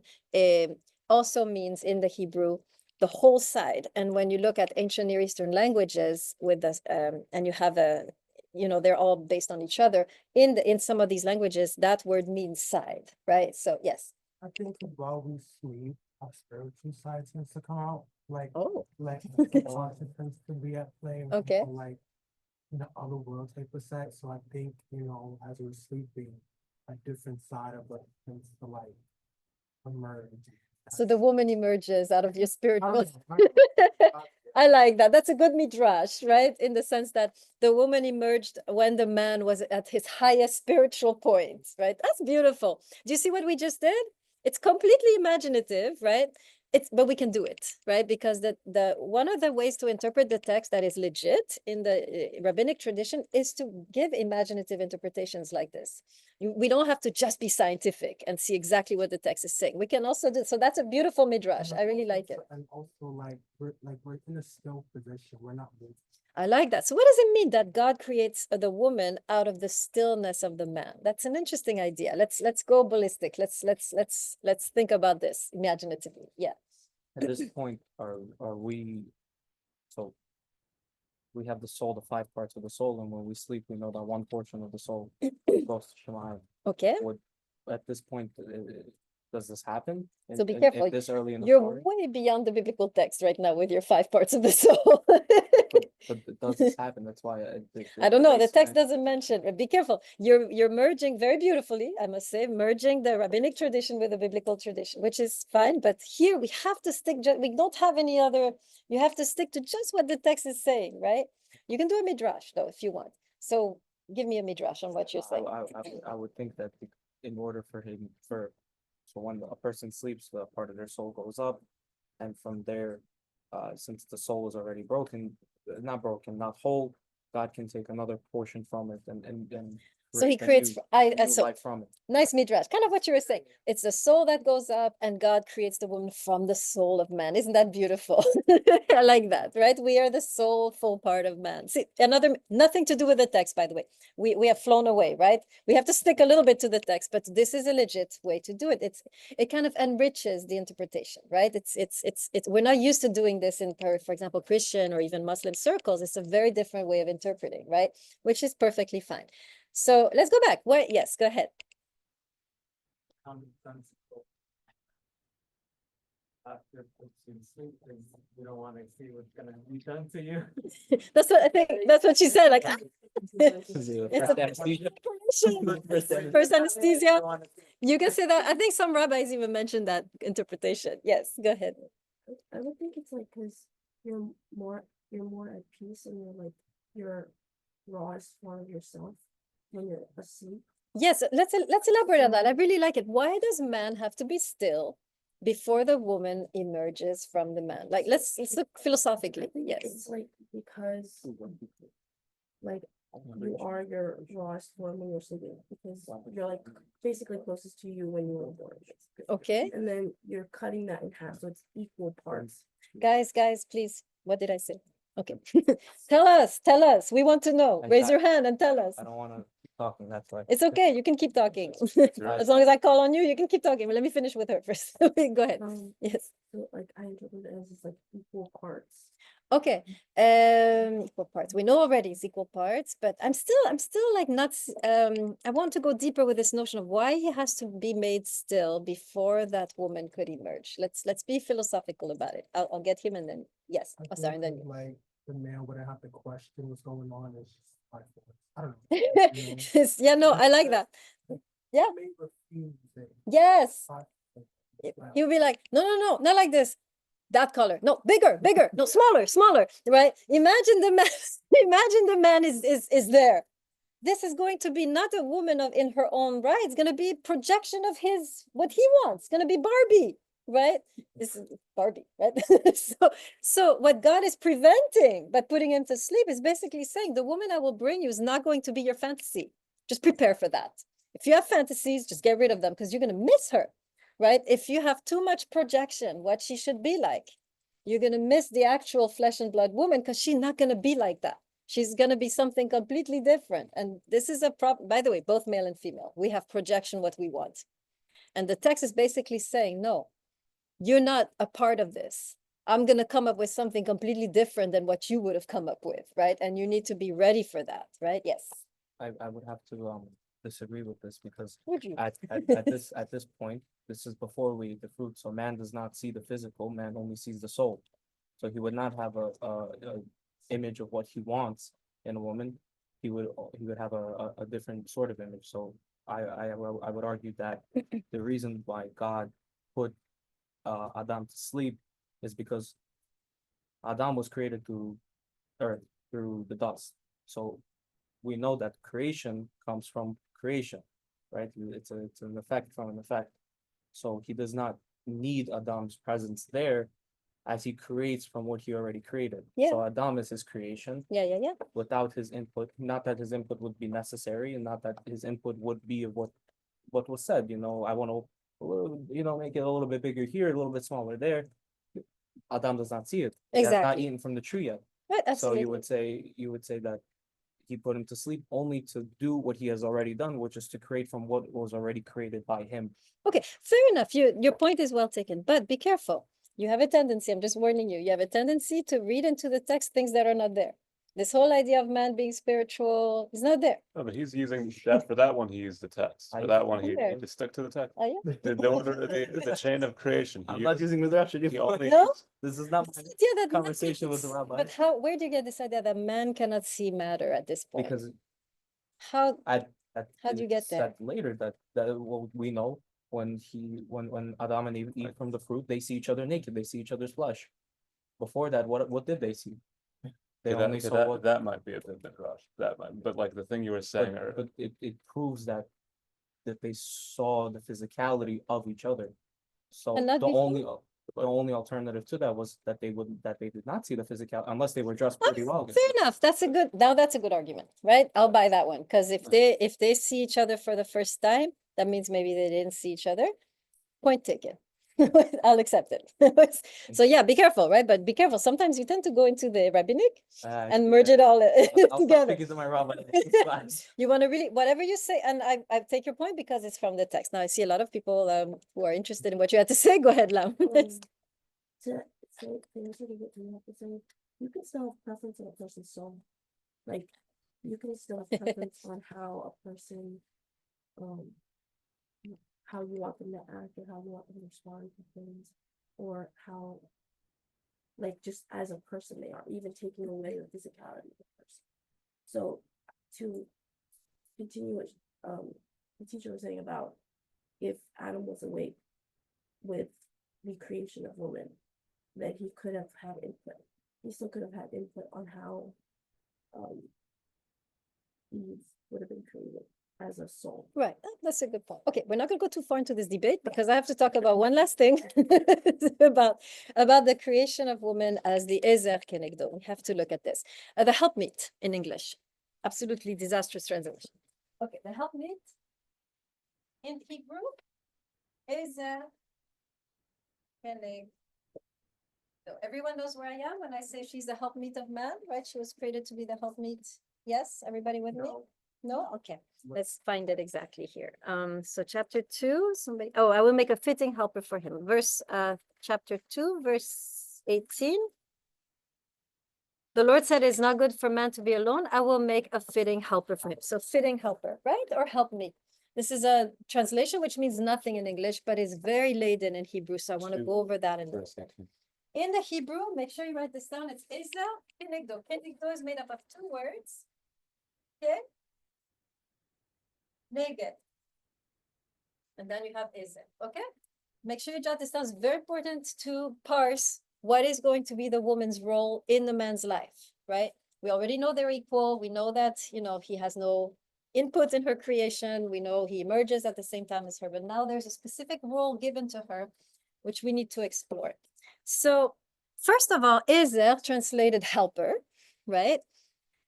also means in the Hebrew the whole side. And when you look at ancient Near Eastern languages with this, and you have they're all based on each other. In some of these languages, that word means side, right? So yes. I think while we sleep, our spiritual side tends to come out. Like Oh. like the conscience tends to be at play. Okay. Like in the other world type of sex. So I think, as we're sleeping, a different side of it tends to like emerge. So the woman emerges out of your spirit I world. don't know, I like that. That's a good midrash, right? In the sense that the woman emerged when the man was at his highest spiritual point, right? That's beautiful. Do you see what we just did? It's completely imaginative, right? But we can do it, right? Because the one of the ways to interpret the text that is legit in the rabbinic tradition is to give imaginative interpretations like this. We don't have to just be scientific and see exactly what the text is saying. We can also do, so that's a beautiful midrash. I really like it. And also we're in a still position. We're not moving. I like that. So what does it mean that God creates the woman out of the stillness of the man? That's an interesting idea. Let's go ballistic. Let's think about this imaginatively. Yeah. At this point, are we, so we have the soul, the 5 parts of the soul, and when we sleep, we know that one portion of the soul goes to Shemayim. Okay. Would, at this point, does this happen? So be If careful. this early in the You're story? way beyond the biblical text right now with your 5 parts of the soul. But does this happen? That's why I don't know. The makes text sense. doesn't mention. Be careful. You're merging very beautifully, I must say, merging the rabbinic tradition with the biblical tradition, which is fine. But here we have to stick. We don't have any other. You have to stick to just what the text is saying, right? You can do a midrash though if you want. So give me a midrash on what you're saying. I would think that in order for him, so when a person sleeps, the part of their soul goes up, and from there, since the soul is already broken, not whole, God can take another portion from it and So he create creates. new So life from it. nice midrash, kind of what you were saying. It's the soul that goes up, and God creates the woman from the soul of man. Isn't that beautiful? I like that, right? We are the soulful part of man. See, nothing to do with the text, by the way. We have flown away, right? We have to stick a little bit to the text, but this is a legit way to do it. It kind of enriches the interpretation, right? We're not used to doing this in, for example, Christian or even Muslim circles. It's a very different way of interpreting, right? Which is perfectly fine. So let's go back. What? Yes, go ahead. After puts sleep, you don't wanna see what's gonna be done to you. That's what I think. That's what she said. Like, it's First a anesthesia. preparation. First anesthesia. You can say that. I think some rabbis even mentioned that interpretation. Yes, go ahead. I would think it's like because you're more at peace and you're like your rawest form of yourself when you're asleep. Yes, let's elaborate on that. I really like it. Why does man have to be still before the woman emerges from the man? Like, let's look philosophically. I think Yes. it's like because like you are your rawest form when you're sleeping because you're like basically closest to you when you were born. basically. Okay, And then you're cutting that in half, so it's equal parts. guys, please. What did I say? Okay. Tell us. We want to know. I- Raise I- your hand and tell us. I don't wanna keep talking, that's why. It's okay. You can keep talking. Right. As long as I call on you, you can keep talking. But let me finish with her first. Go ahead. Yes. So like I interpret it as just like equal parts. Okay. Equal parts. We know already it's equal parts, but I'm still like not. I want to go deeper with this notion of why he has to be made still before that woman could emerge. Let's be philosophical about it. I'll get him and then yes. I Oh, sorry, and then think, you. like the man wouldn't have to question what's going on. It's just like, I don't know. Yeah, no, I like that. Yeah. May refuse it. Yes. But, He'll be like, no, not like this. That color. No, bigger, no, smaller, right? Imagine the man, imagine the man is there. This is going to be not a woman in her own right. It's going to be a projection of what he wants. It's going to be Barbie, right? This is Barbie, right? so what God is preventing by putting him to sleep is basically saying the woman I will bring you is not going to be your fantasy. Just prepare for that. If you have fantasies, just get rid of them because you're going to miss her. Right? If you have too much projection, what she should be like, you're going to miss the actual flesh and blood woman because she's not going to be like that. She's going to be something completely different. And this is a problem, by the way, both male and female, we have projection what we want. And the text is basically saying, no, you're not a part of this. I'm going to come up with something completely different than what you would have come up with, right? And you need to be ready for that, right? Yes. I would have to disagree with this because Would you? at this point, this is before we eat the fruit. So man does not see the physical, man only sees the soul. So he would not have a image of what he wants in a woman, he would have a different sort of image. So I would argue that the reason why God put Adam to sleep is because Adam was created through earth, through the dust. So we know that creation comes from creation, right? It's an effect from an effect. So he does not need Adam's presence there as he creates from what he already created. Yeah. So Adam is his creation. Yeah. Without his input, not that his input would be necessary and not that his input would be what was said, I want to, make it a little bit bigger here, a little bit smaller there. Adam does not see it. He has not Exactly. eaten from the tree yet. Right, So absolutely. you would say that he put him to sleep only to do what he has already done, which is to create from what was already created by him. Okay, fair enough. Your point is well taken, but be careful. You have a tendency, I'm just warning you, you have a tendency to read into the text things that are not there. This whole idea of man being spiritual is not there. No, but he's using that for that one. He used the text. For that one, he Okay. just stuck to the text. Oh, yeah? The order, the chain of creation. I'm not using Midrash he anymore. only No? This is not my Yeah, that conversation with the matters. rabbi. But where do you get this idea that man cannot see matter at this point? Because How, how do you get there? later that well, we know when Adam and Eve eat from the fruit, they see each other naked, they see each other's flesh. Before that, what did they see? They Okay, only saw what, that might be a bit rush. That might, but like the thing you were saying, but it proves that they saw the physicality of each other. So And not the before? only alternative to that was that they did not see the physical unless they were dressed pretty well. Fair enough. That's a good argument, right? I'll buy that one. Because if they see each other for the first time, that means maybe they didn't see each other. Point taken. I'll accept it. So yeah, be careful, right? But be careful. Sometimes you tend to go into the rabbinic and merge it all I'll together. stop speaking to my rabbi. You want to really, whatever you say, and I take your point because it's from the text. Now I see a lot of people who are interested in what you had to say. Go ahead, Lam. To answer what you have to say, you can still have preference on a person's soul. Like, you can still have preference on how a person, how you want them to act or how you want them to respond to things, or how, like, just as a person they are, even taking away the physicality of the person. So, to continue what the teacher was saying about if Adam was awake with the creation of woman, that he could have had input. He still could have had input on how Eve would have been created as a soul. Right, that's a good point. Okay, we're not gonna go too far into this debate because I have to talk about one last thing about the creation of woman as the Ezer Kenegdo. We have to look at this. The helpmeet in English. Absolutely disastrous translation. Okay, the helpmeet in Hebrew Ezer Kenegdo. So everyone knows where I am when I say she's the helpmeet of man, right? She was created to be the helpmeet. Yes, everybody with me? No? Okay, let's find it exactly here. So chapter 2, I will make a fitting helper for him. Chapter 2, verse 18. The Lord said, it's not good for man to be alone. I will make a fitting helper for him. So fitting helper, right? Or help me. This is a translation which means nothing in English, but is very laden in Hebrew. So I want to go over that in a bit. In the Hebrew, make sure you write this down. It's Eza Kenegdo. Kenegdo is made up of 2 words. Okay? Neged. And then you have Ezer. Okay? Make sure you jot this down. It's very important to parse what is going to be the woman's role in the man's life, right? We already know they're equal. We know that, he has no input in her creation. We know he emerges at the same time as her, but now there's a specific role given to her, which we need to explore. So first of all, Ezer translated helper, right?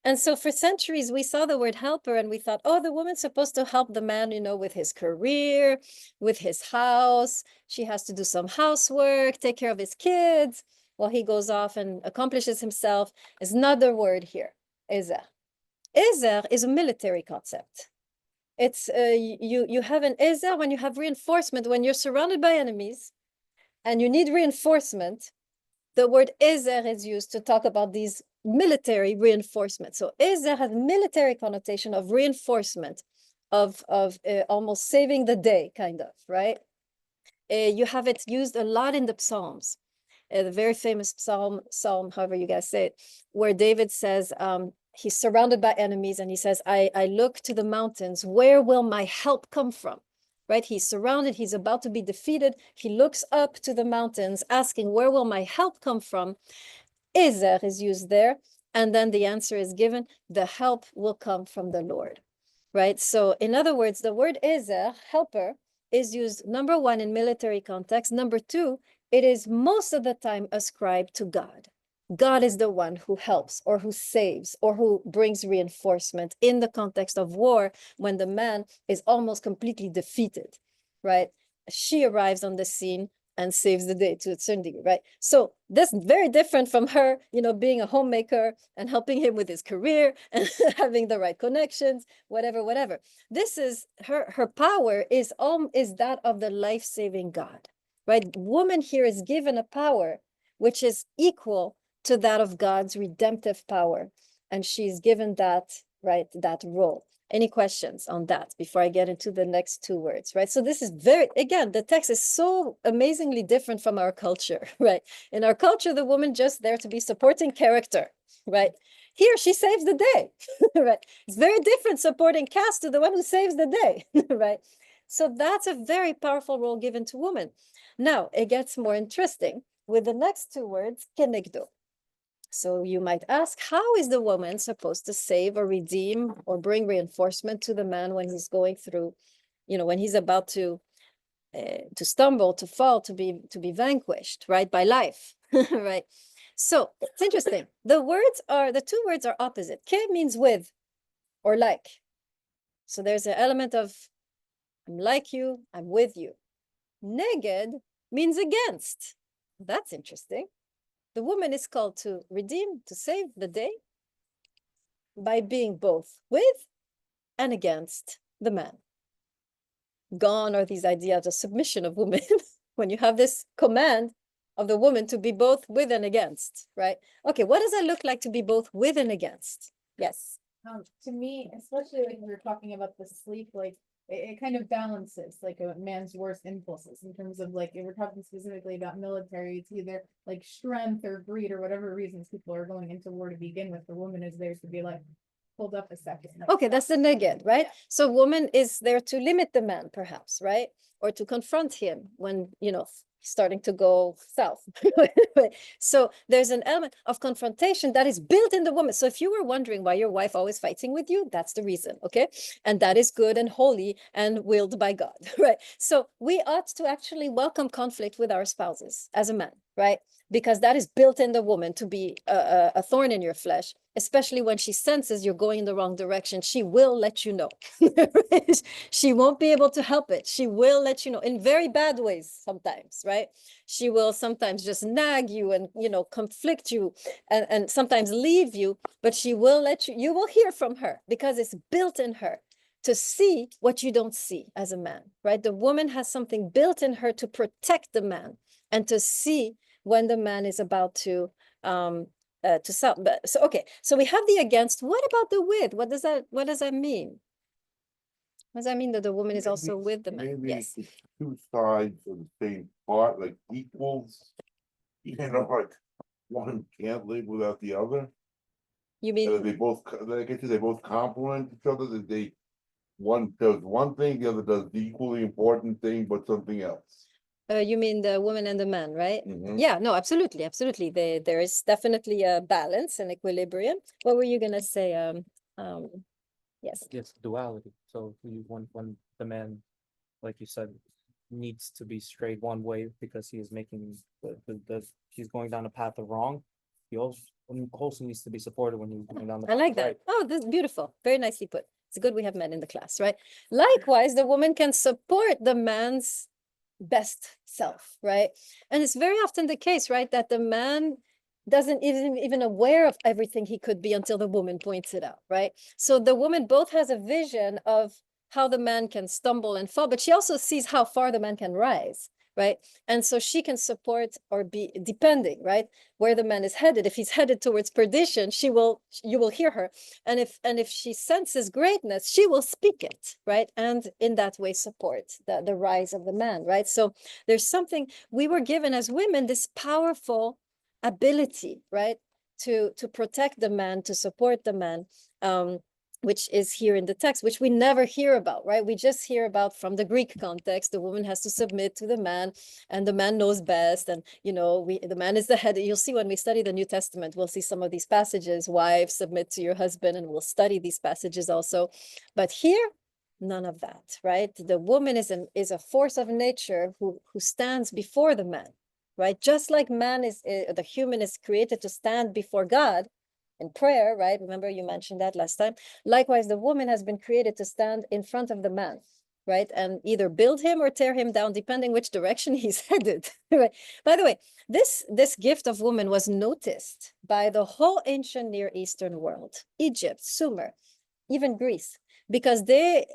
And so for centuries, we saw the word helper and we thought, oh, the woman's supposed to help the man, with his career, with his house. She has to do some housework, take care of his kids while he goes off and accomplishes himself. There's another word here, Ezer. Ezer is a military concept. It's you have an Ezer when you have reinforcement, when you're surrounded by enemies and you need reinforcement. The word Ezer is used to talk about these military reinforcement. So Ezer has military connotation of reinforcement, of almost saving the day, kind of, right? You have it used a lot in the Psalms. The very famous psalm, however you guys say it, where David says, he's surrounded by enemies and he says, I look to the mountains, where will my help come from? Right? He's surrounded, he's about to be defeated. He looks up to the mountains, asking, where will my help come from? Ezer is used there. And then the answer is given, the help will come from the Lord. Right? So in other words, the word Ezer, helper, is used, number one, in military context. Number two, it is most of the time ascribed to God. God is the one who helps or who saves or who brings reinforcement in the context of war when the man is almost completely defeated, right? She arrives on the scene and saves the day to a certain degree, right? So that's very different from her, being a homemaker and helping him with his career and having the right connections, whatever. This is her power is that of the life-saving God, right? Woman here is given a power which is equal to that of God's redemptive power. And she's given that, right, that role. Any questions on that before I get into the next two words, right? So this is again, the text is so amazingly different from our culture, right? In our culture, the woman just there to be supporting character, right? Here, she saves the day, right? It's very different supporting cast to the one who saves the day, right? So that's a very powerful role given to women. Now, it gets more interesting with the next two words, kenegdo. So you might ask, how is the woman supposed to save or redeem or bring reinforcement to the man when he's going through, when he's about to stumble, to fall, to be vanquished, right, by life, right? So it's interesting. The two words are opposite. Ke means with or like. So there's an element of I'm like you, I'm with you. Neged means against. That's interesting. The woman is called to redeem, to save the day by being both with and against the man. Gone are these ideas of submission of women when you have this command of the woman to be both with and against, right? Okay, what does it look like to be both with and against? Yes. To me, especially when we're talking about the sleep, like it kind of balances like a man's worst impulses in terms of like, if we're talking specifically about military, it's either like strength or greed or whatever reasons people are going into war to begin with. The woman is there to be like, hold up a second. Like, okay, that's the neged, right? So woman is there to limit the man, perhaps, right? Or to confront him when, starting to go south. So there's an element of confrontation that is built in the woman. So if you were wondering why your wife always fighting with you, that's the reason, okay? And that is good and holy and willed by God, right? So we ought to actually welcome conflict with our spouses as a man, right? Because that is built in the woman to be a thorn in your flesh, especially when she senses you're going in the wrong direction. She will let you know. She won't be able to help it. She will let you know in very bad ways sometimes, right? She will sometimes just nag you and, conflict you and sometimes leave you, but she will let you will hear from her because it's built in her to see what you don't see as a man, right? The woman has something built in her to protect the man and to see when the man is about to sell. So okay, so we have the against. What about the with? What does that mean? What does that mean that the woman is also with the man? Maybe Yes. it's two sides of the same part, like equals. Like one can't live without the other. You mean They both, like I said, they both complement each other, that one does one thing, the other does the equally important thing, but something else. you mean the woman and the man, right? Mhm. Yeah, no, absolutely. There is definitely a balance and equilibrium. What were you gonna say? Yes. Yes, duality. So when the man, like you said, needs to be straight one way because he is making he's going down a path of wrong. He also needs to be supported when he's going down the I like path that. right. Oh, that's beautiful. Very nicely put. It's good we have men in the class, right? Likewise, the woman can support the man's best self, right? And it's very often the case, right, that the man doesn't even aware of everything he could be until the woman points it out, right? So the woman both has a vision of how the man can stumble and fall, but she also sees how far the man can rise, right? And so she can support or be depending, right, where the man is headed. If he's headed towards perdition, you will hear her. And if she senses greatness, she will speak it, right? And in that way support the rise of the man, right? So there's something we were given as women, this powerful ability, right, to protect the man, to support the man, which is here in the text, which we never hear about, right? We just hear about from the Greek context, the woman has to submit to the man, and the man knows best. And, you know, the man is the head. You'll see when we study the New Testament, we'll see some of these passages, wives, submit to your husband, and we'll study these passages also. But here, none of that, right? The woman is a force of nature who stands before the man, right? Just like man the human is created to stand before God in prayer, right? Remember you mentioned that last time. Likewise, the woman has been created to stand in front of the man, right? And either build him or tear him down, depending which direction he's headed. Right? By the way, this gift of woman was noticed by the whole ancient Near Eastern world, Egypt, Sumer, even Greece, because they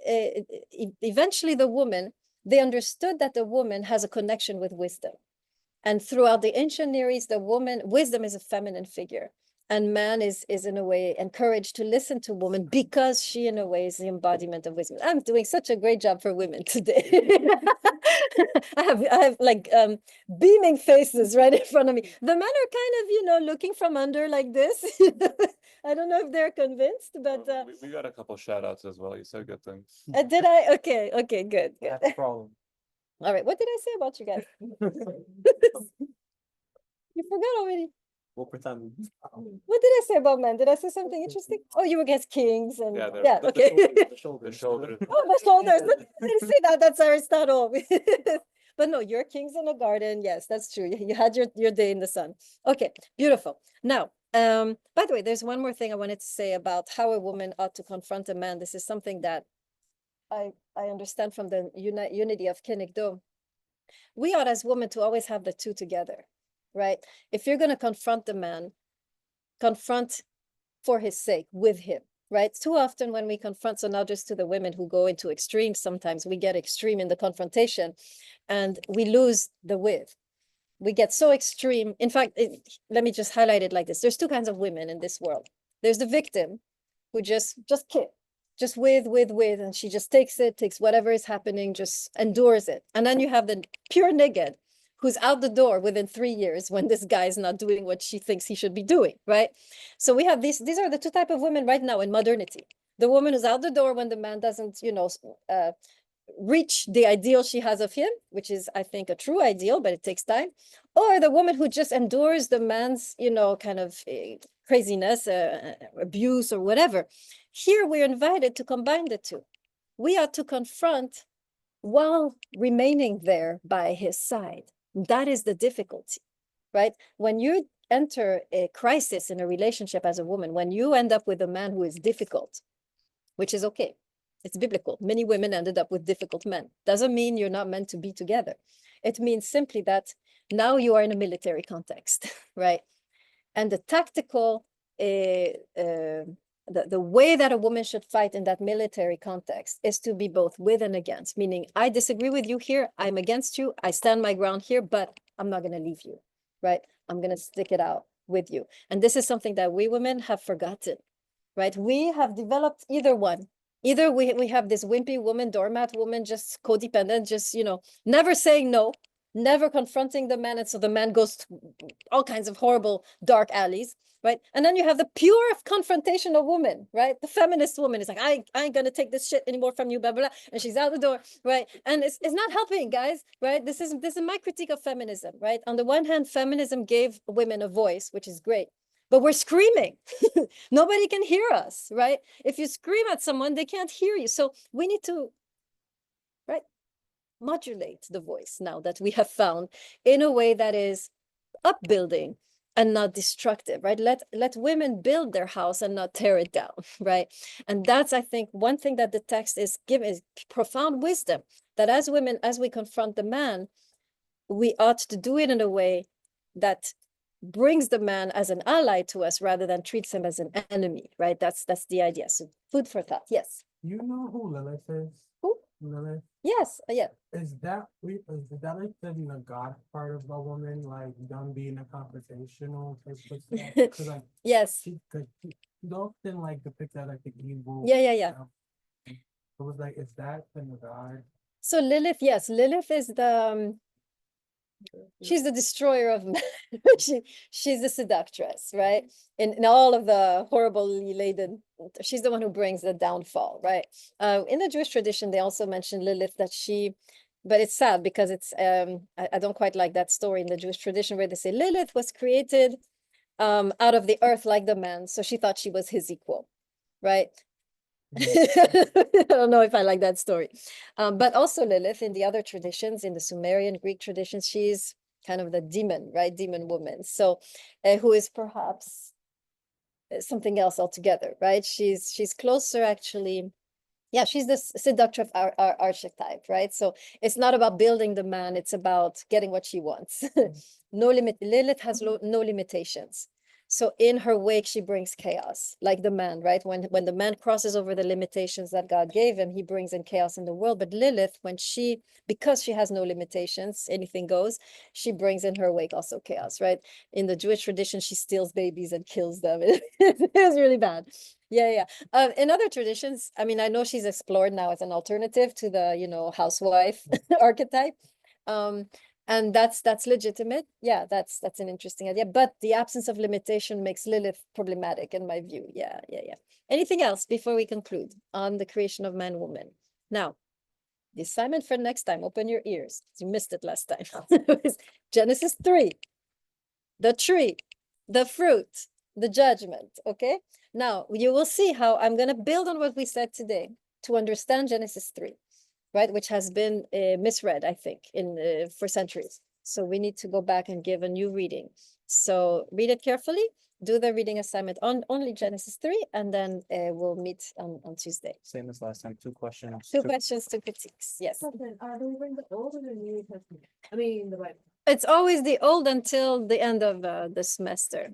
eventually the woman, they understood that the woman has a connection with wisdom. And throughout the ancient Near East, the woman, wisdom is a feminine figure. And man is in a way encouraged to listen to woman because she in a way is the embodiment of wisdom. I'm doing such a great job for women today. I have like beaming faces right in front of me. The men are kind of, you know, looking from under like this. I don't know if they're convinced, but We got a couple shout outs as well. You said good things. did I? Okay, good. That's the problem. All right, what did I say about you guys? You forgot already. We'll pretend. What did I say about men? Did I say something interesting? Oh, you were against kings and Yeah, yeah, But okay. the The shoulders. shoulder. Oh, the shoulders. I didn't say that. That's Aristotle. But no, you're kings in a garden. Yes, that's true. You had your day in the sun. Okay, beautiful. Now, by the way, there's one more thing I wanted to say about how a woman ought to confront a man. This is something that I understand from the unity of Kenegdo. We ought as women to always have the two together, right? If you're going to confront the man, confront for his sake with him, right? Too often when we confront, so now just to the women who go into extremes, sometimes we get extreme in the confrontation and we lose the with. We get so extreme. In fact, let me just highlight it like this. There's two kinds of women in this world. There's the victim who just with, and she just takes whatever is happening, just endures it. And then you have the pure neged who's out the door within 3 years when this guy is not doing what she thinks he should be doing, right? So we have these are the two type of women right now in modernity. The woman who's out the door when the man doesn't, you know, reach the ideal she has of him, which is, I think, a true ideal, but it takes time. Or the woman who just endures the man's, you know, kind of craziness, abuse or whatever. Here we're invited to combine the two. We are to confront while remaining there by his side. That is the difficulty, right? When you enter a crisis in a relationship as a woman, when you end up with a man who is difficult, which is okay, it's biblical. Many women ended up with difficult men. Doesn't mean you're not meant to be together. It means simply that now you are in a military context, right? And the tactical, the way that a woman should fight in that military context is to be both with and against, meaning I disagree with you here, I'm against you, I stand my ground here, but I'm not going to leave you, right? I'm going to stick it out with you. And this is something that we women have forgotten, right? We have developed either one. Either we have this wimpy woman, doormat woman, just codependent, just, you know, never saying no, never confronting the man. And so the man goes to all kinds of horrible dark alleys, right? And then you have the pure confrontational woman, right? The feminist woman is like, I ain't gonna take this shit anymore from you, blah, blah, blah. And she's out the door, right? And it's not helping, guys, right? This is my critique of feminism, right? On the one hand, feminism gave women a voice, which is great. But we're screaming. Nobody can hear us, right? If you scream at someone, they can't hear you. So we need to, right, modulate the voice now that we have found in a way that is upbuilding and not destructive, right? Let women build their house and not tear it down, right? And that's, I think, one thing that the text is giving is profound wisdom, that as women, as we confront the man, we ought to do it in a way that brings the man as an ally to us rather than treats him as an enemy, right? That's the idea. So food for thought. Yes. You know who Lilith is? Who? Lilith. Yes. Yeah. Is that like the God part of a woman, like them being a confrontational type of stuff? Because like Yes. she often like depict that like the evil. Yeah. It was like, is that in the God? So Lilith, yes, Lilith is the She's the destroyer of men. She's the seductress, right? In all of the horribly laden, she's the one who brings the downfall, right? In the Jewish tradition, they also mention Lilith that but it's sad because it's I don't quite like that story in the Jewish tradition where they say Lilith was created out of the earth like the man, so she thought she was his equal, right? I don't know if I like that story. But also Lilith in the other traditions, in the Sumerian Greek traditions, she's kind of the demon, right? Demon woman. So who is perhaps something else altogether, right? She's closer actually. Yeah, she's the seductor of our archetype, right? So it's not about building the man, it's about getting what she wants. No limit. Lilith has no limitations. So in her wake, she brings chaos, like the man, right? When the man crosses over the limitations that God gave him, he brings in chaos in the world. But Lilith, because she has no limitations, anything goes, she brings in her wake also chaos, right? In the Jewish tradition, she steals babies and kills them. It's really bad. Yeah. In other traditions, I mean, I know she's explored now as an alternative to the, housewife archetype. And that's legitimate. Yeah, that's an interesting idea. But the absence of limitation makes Lilith problematic in my view. Yeah. Anything else before we conclude on the creation of man, woman? Now, the assignment for next time, open your ears. You missed it last time. It was Genesis 3, the tree, the fruit, the judgment. Okay. Now you will see how I'm going to build on what we said today to understand Genesis 3. Right, which has been misread, I think, for centuries. So we need to go back and give a new reading. So read it carefully, do the reading assignment on only Genesis 3, and then we'll meet on Tuesday. Same as last time, 2 questions. Two questions, 2 critiques, yes. Something, are they reading the Old or the New Testament? I mean, the Bible. It's always the old until the end of the semester.